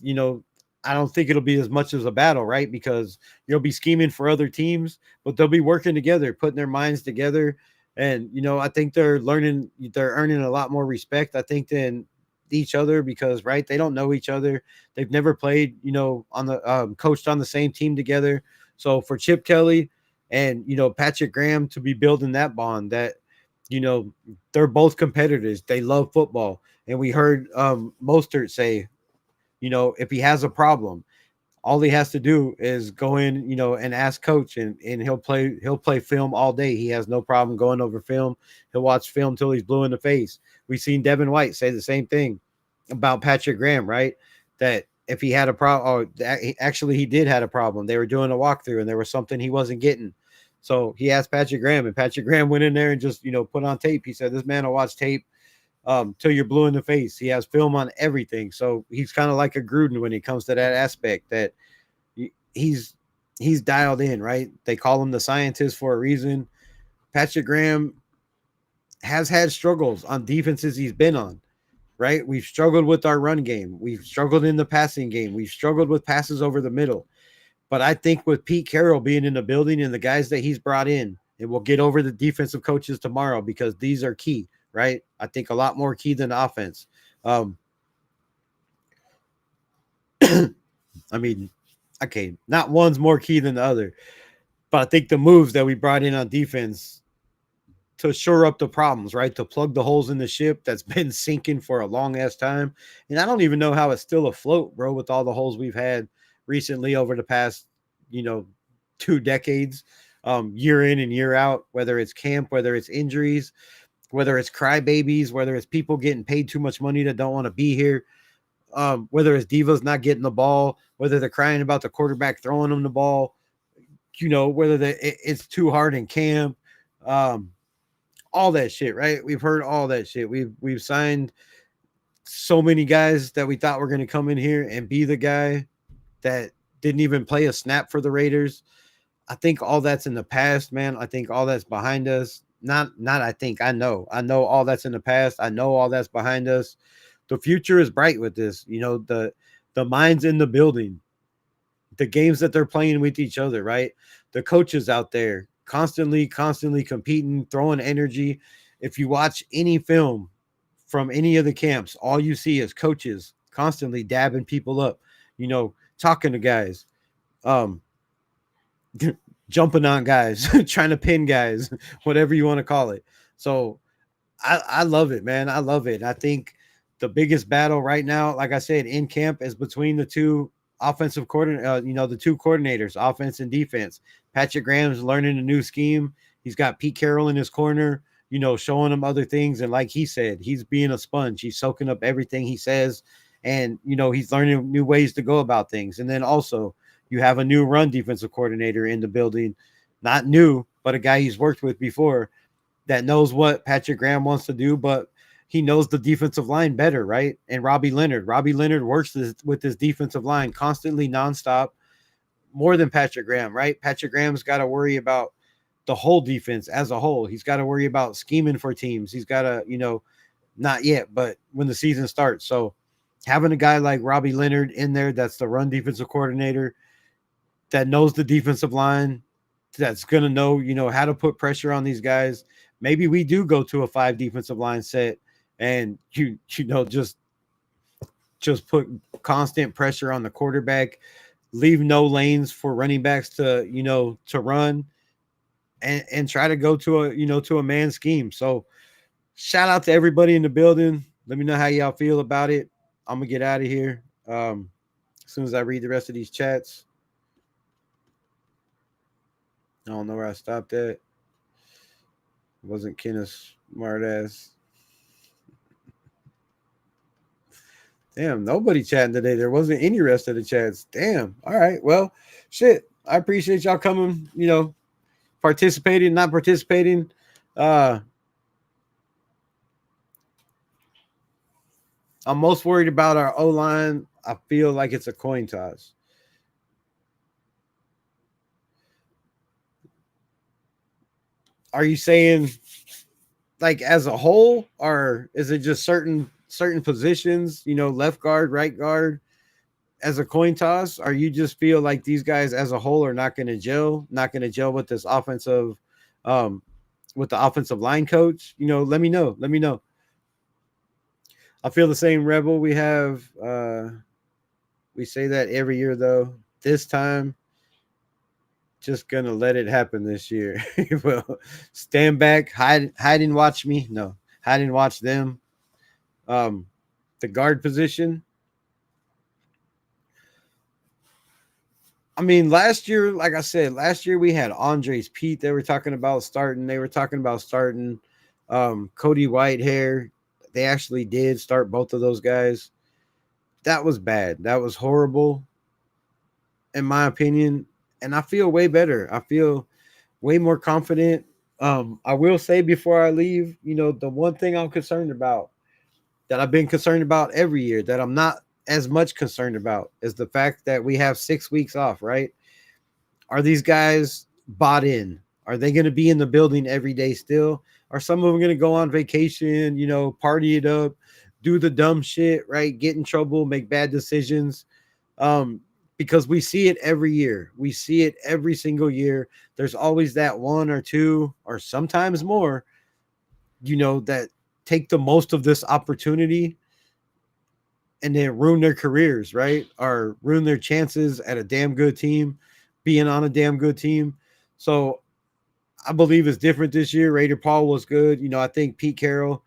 I don't think it'll be as much as a battle, right? Because you'll be scheming for other teams, but they'll be working together, putting their minds together. And, I think they're earning a lot more respect, I think, than each other because, right, they don't know each other. They've never played, on the coached on the same team together. So for Chip Kelly and, Patrick Graham to be building that bond that, they're both competitors. They love football. And we heard Mostert say, if he has a problem, all he has to do is go in, and ask coach and he'll play film all day. He has no problem going over film. He'll watch film till he's blue in the face. We've seen Devin White say the same thing about Patrick Graham, right? That if he had a problem, actually he did have a problem. They were doing a walkthrough and there was something he wasn't getting. So he asked Patrick Graham, and Patrick Graham went in there and just, put on tape. He said, this man will watch tape till you're blue in the face. He has film on everything. So he's kind of like a Gruden when it comes to that aspect, that he's dialed in, right? They call him the scientist for a reason. Patrick Graham has had struggles on defenses he's been on, right? We've struggled with our run game. We've struggled in the passing game. We've struggled with passes over the middle. But I think with Pete Carroll being in the building and the guys that he's brought in, and we'll get over the defensive coaches tomorrow because these are key, right? I think a lot more key than the offense. I mean, okay, not one's more key than the other, but I think the moves that we brought in on defense to shore up the problems, right? To plug the holes in the ship that's been sinking for a long ass time. And I don't even know how it's still afloat, bro, with all the holes we've had recently over the past, 2 decades, year in and year out, whether it's camp, whether it's injuries, whether it's crybabies, whether it's people getting paid too much money that don't want to be here, whether it's divas not getting the ball, whether they're crying about the quarterback throwing them the ball, whether it's too hard in camp, all that shit, right? We've heard all that shit. We've signed so many guys that we thought were going to come in here and be the guy that didn't even play a snap for the Raiders. I think all that's in the past, man. I think all that's behind us. Not I think, I know all that's in the past. I know all that's behind us. The future is bright with this. The minds in the building, the games that they're playing with each other, right? The coaches out there constantly competing, throwing energy. If you watch any film from any of the camps, all you see is coaches constantly dabbing people up, talking to guys, jumping on guys, trying to pin guys, whatever you want to call it. So I love it, man. I love it. I think the biggest battle right now, like I said, in camp is between the two offensive coordinator, the two coordinators, offense and defense. Patrick Graham's learning a new scheme. He's got Pete Carroll in his corner, showing him other things. And like he said, he's being a sponge. He's soaking up everything he says. And, he's learning new ways to go about things. And then also you have a new run defensive coordinator in the building, not new, but a guy he's worked with before that knows what Patrick Graham wants to do, but he knows the defensive line better, right? And Robbie Leonard works with this defensive line constantly, nonstop, more than Patrick Graham, right? Patrick Graham's got to worry about the whole defense as a whole. He's got to worry about scheming for teams. He's got to, not yet, but when the season starts. So having a guy like Robbie Leonard in there, that's the run defensive coordinator, that knows the defensive line, that's going to know, how to put pressure on these guys. Maybe we do go to a 5 defensive line set and, just just put constant pressure on the quarterback, leave no lanes for running backs to, to run and try to go to a man scheme. So shout out to everybody in the building. Let me know how y'all feel about it. I'm gonna get out of here. As soon as I read the rest of these chats. I don't know where I stopped at. It wasn't Kenneth smartass. Damn, nobody chatting today. There wasn't any rest of the chats. Damn. All right. Well, shit. I appreciate y'all coming, participating, not participating. I'm most worried about our O-line. I feel like it's a coin toss. Are you saying like as a whole, or is it just certain positions, left guard, right guard as a coin toss? Or you just feel like these guys as a whole are not going to gel with this offensive, with the offensive line coach? Let me know. I feel the same, Rebel. We have, we say that every year though. This time, just gonna let it happen this year. Well, stand back, hide and watch me. No, hide and watch them. The guard position. I mean, last year, like I said, we had Andres Pete. They were talking about starting. Cody Whitehair. They actually did start both of those guys. That was bad. That was horrible, in my opinion. And I feel way better. I feel way more confident. I will say before I leave, the one thing I'm concerned about, that I've been concerned about every year, that I'm not as much concerned about, is the fact that we have 6 weeks off, right? Are these guys bought in? Are they going to be in the building every day still? Are some of them going to go on vacation, party it up, do the dumb shit, right? Get in trouble, make bad decisions. Because we see it every year. We see it every single year. There's always that one or two, or sometimes more, that take the most of this opportunity and then ruin their careers, right? Or ruin their chances at a damn good team, being on a damn good team. So I believe it's different this year. Raider Paul was good. I think Pete Carroll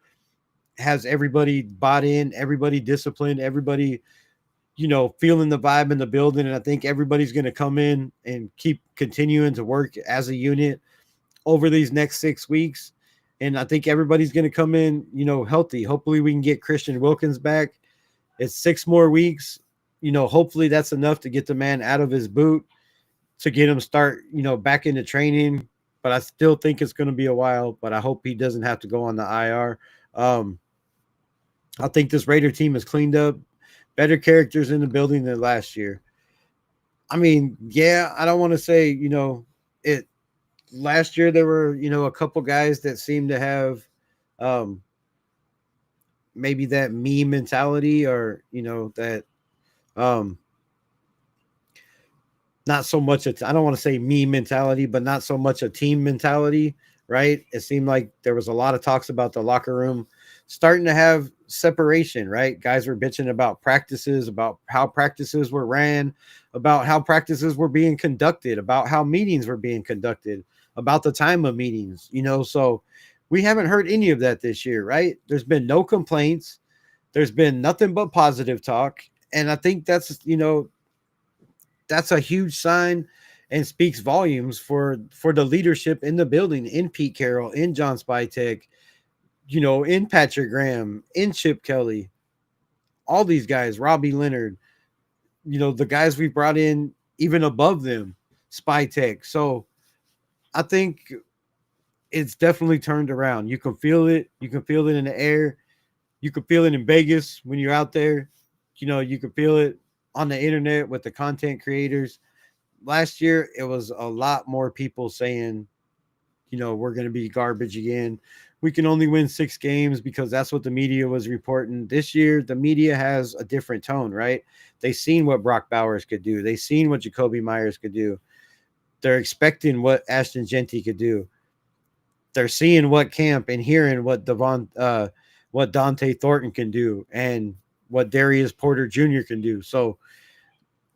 has everybody bought in, everybody disciplined, everybody feeling the vibe in the building. And I think everybody's going to come in and keep continuing to work as a unit over these next 6 weeks. And I think everybody's going to come in, healthy. Hopefully we can get Christian Wilkins back. It's 6 more weeks. Hopefully that's enough to get the man out of his boot, to get him start, back into training. But I still think it's going to be a while, but I hope he doesn't have to go on the IR. I think this Raider team is cleaned up. Better characters in the building than last year. I mean, yeah, I don't want to say, it last year there were, a couple guys that seemed to have maybe that me mentality, or, that not so much, I don't want to say me mentality, but not so much a team mentality, right? It seemed like there was a lot of talks about the locker room starting to have separation, right? Guys were bitching about practices, about how practices were ran, about how practices were being conducted, about how meetings were being conducted, about the time of meetings, so we haven't heard any of that this year, right? There's been no complaints. There's been nothing but positive talk. And I think that's, that's a huge sign and speaks volumes for the leadership in the building, in Pete Carroll, in John Spytek, in Patrick Graham, in Chip Kelly, all these guys, Robbie Leonard, the guys we brought in even above them, Spytek. So I think it's definitely turned around. You can feel it. You can feel it in the air. You can feel it in Vegas when you're out there. You can feel it on the internet with the content creators. Last year, it was a lot more people saying, we're going to be garbage again. We can only win 6 games because that's what the media was reporting. This year, the media has a different tone, right? They seen what Brock Bowers could do. They seen what Jacoby Myers could do. They're expecting what Ashton Genty could do. They're seeing what Camp and hearing what Dante Thornton can do. And what Darius Porter Jr. can do. So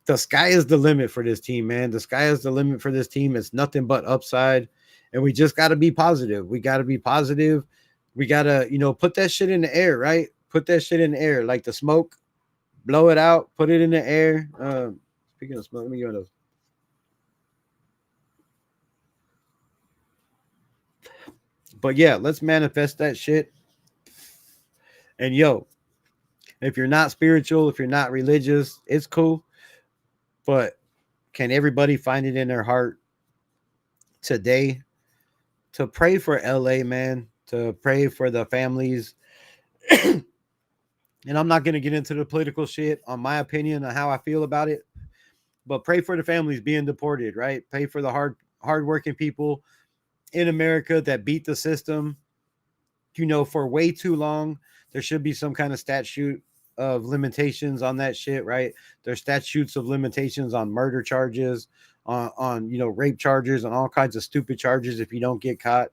the sky is the limit for this team, man. The sky is the limit for this team. It's nothing but upside. And we just got to be positive. We got to be positive. We got to, put that shit in the air, right? Put that shit in the air. Like the smoke, blow it out, put it in the air. Speaking of smoke, let me go to. But yeah, let's manifest that shit. And yo, if you're not spiritual, if you're not religious, it's cool. But can everybody find it in their heart today to pray for LA, man, to pray for the families? And I'm not going to get into the political shit on my opinion on how I feel about it, but pray for the families being deported, right? Pray for the hardworking people in America that beat the system, for way too long. There should be some kind of statute of limitations on that shit, right? There's statutes of limitations on murder charges, on rape charges, and all kinds of stupid charges if you don't get caught.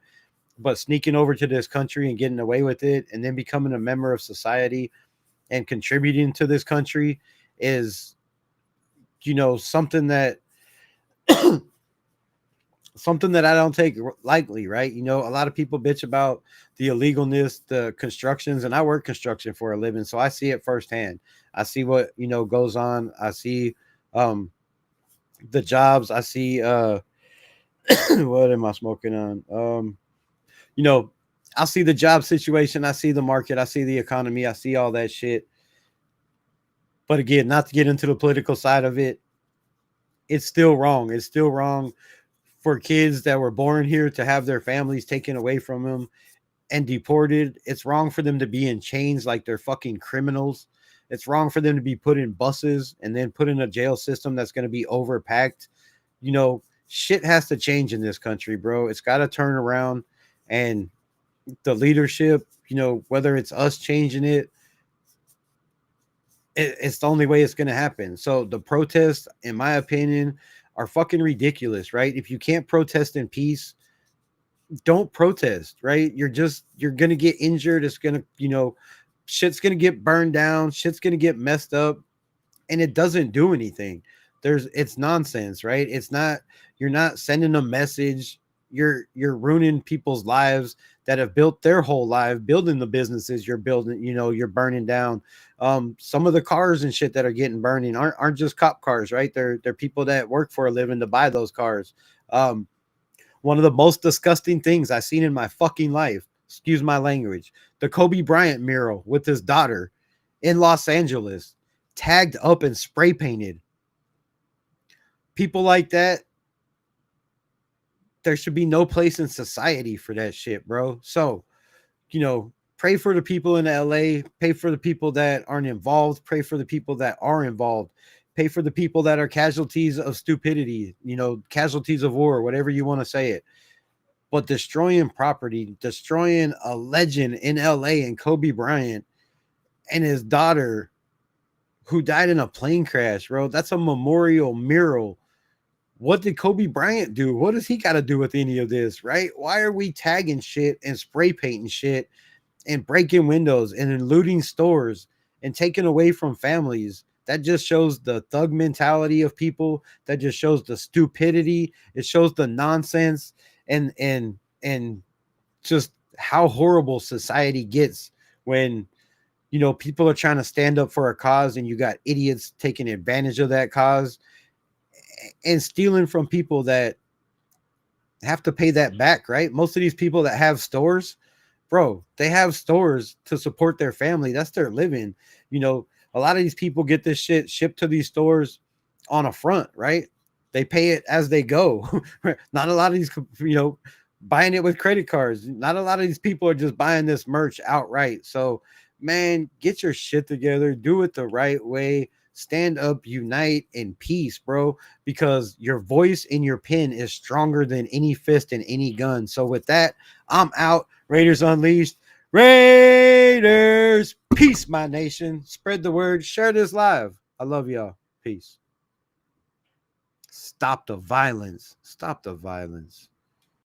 But sneaking over to this country and getting away with it and then becoming a member of society and contributing to this country is, something that something that I don't take lightly, right? A lot of people bitch about the illegalness, the constructions, and I work construction for a living, so I see it firsthand. I see what, goes on. I see the jobs. I see what am I smoking on? I see the job situation. I see the market. I see the economy. I see all that shit. But again, not to get into the political side of it, it's still wrong. It's still wrong for kids that were born here to have their families taken away from them and deported. It's wrong for them to be in chains like they're fucking criminals. It's wrong for them to be put in buses and then put in a jail system that's going to be overpacked. Shit has to change in this country, bro. It's got to turn around. And the leadership, whether it's us changing it, it's the only way it's going to happen. So the protests, in my opinion, are fucking ridiculous, right? If you can't protest in peace, don't protest, right? You're going to get injured. It's going to, shit's going to get burned down. Shit's going to get messed up. And it doesn't do anything. It's nonsense, right? You're not sending a message. You're ruining people's lives that have built their whole life building the businesses you're building. You're burning down. Some of the cars and shit that are getting burning aren't just cop cars, right? They're people that work for a living to buy those cars. One of the most disgusting things I've seen in my fucking life, excuse my language, the Kobe Bryant mural with his daughter in Los Angeles, tagged up and spray painted. People like that, there should be no place in society for that shit, bro. So, pray for the people in LA, pray for the people that aren't involved, pray for the people that are involved, pay for the people that are casualties of stupidity, casualties of war, whatever you want to say it. But destroying property, destroying a legend in LA and Kobe Bryant and his daughter who died in a plane crash, bro. That's a memorial mural. What did Kobe Bryant do? What does he got to do with any of this, right? Why are we tagging shit and spray painting shit and breaking windows and then looting stores and taking away from families? That just shows the thug mentality of people. That just shows the stupidity. It shows the nonsense and just how horrible society gets when, people are trying to stand up for a cause and you got idiots taking advantage of that cause and stealing from people that have to pay that back, right? Most of these people that have stores, bro, they have stores to support their family. That's their living. A lot of these people get this shit shipped to these stores on a front, right? They pay it as they go. Not a lot of these, buying it with credit cards. Not a lot of these people are just buying this merch outright. So, man, get your shit together. Do it the right way. Stand up, unite in peace, bro, because your voice in your pen is stronger than any fist and any gun. So with that, I'm out. Raiders Unleashed. Raiders. Peace, my nation. Spread the word. Share this live. I love y'all. Peace. Stop the violence. Stop the violence.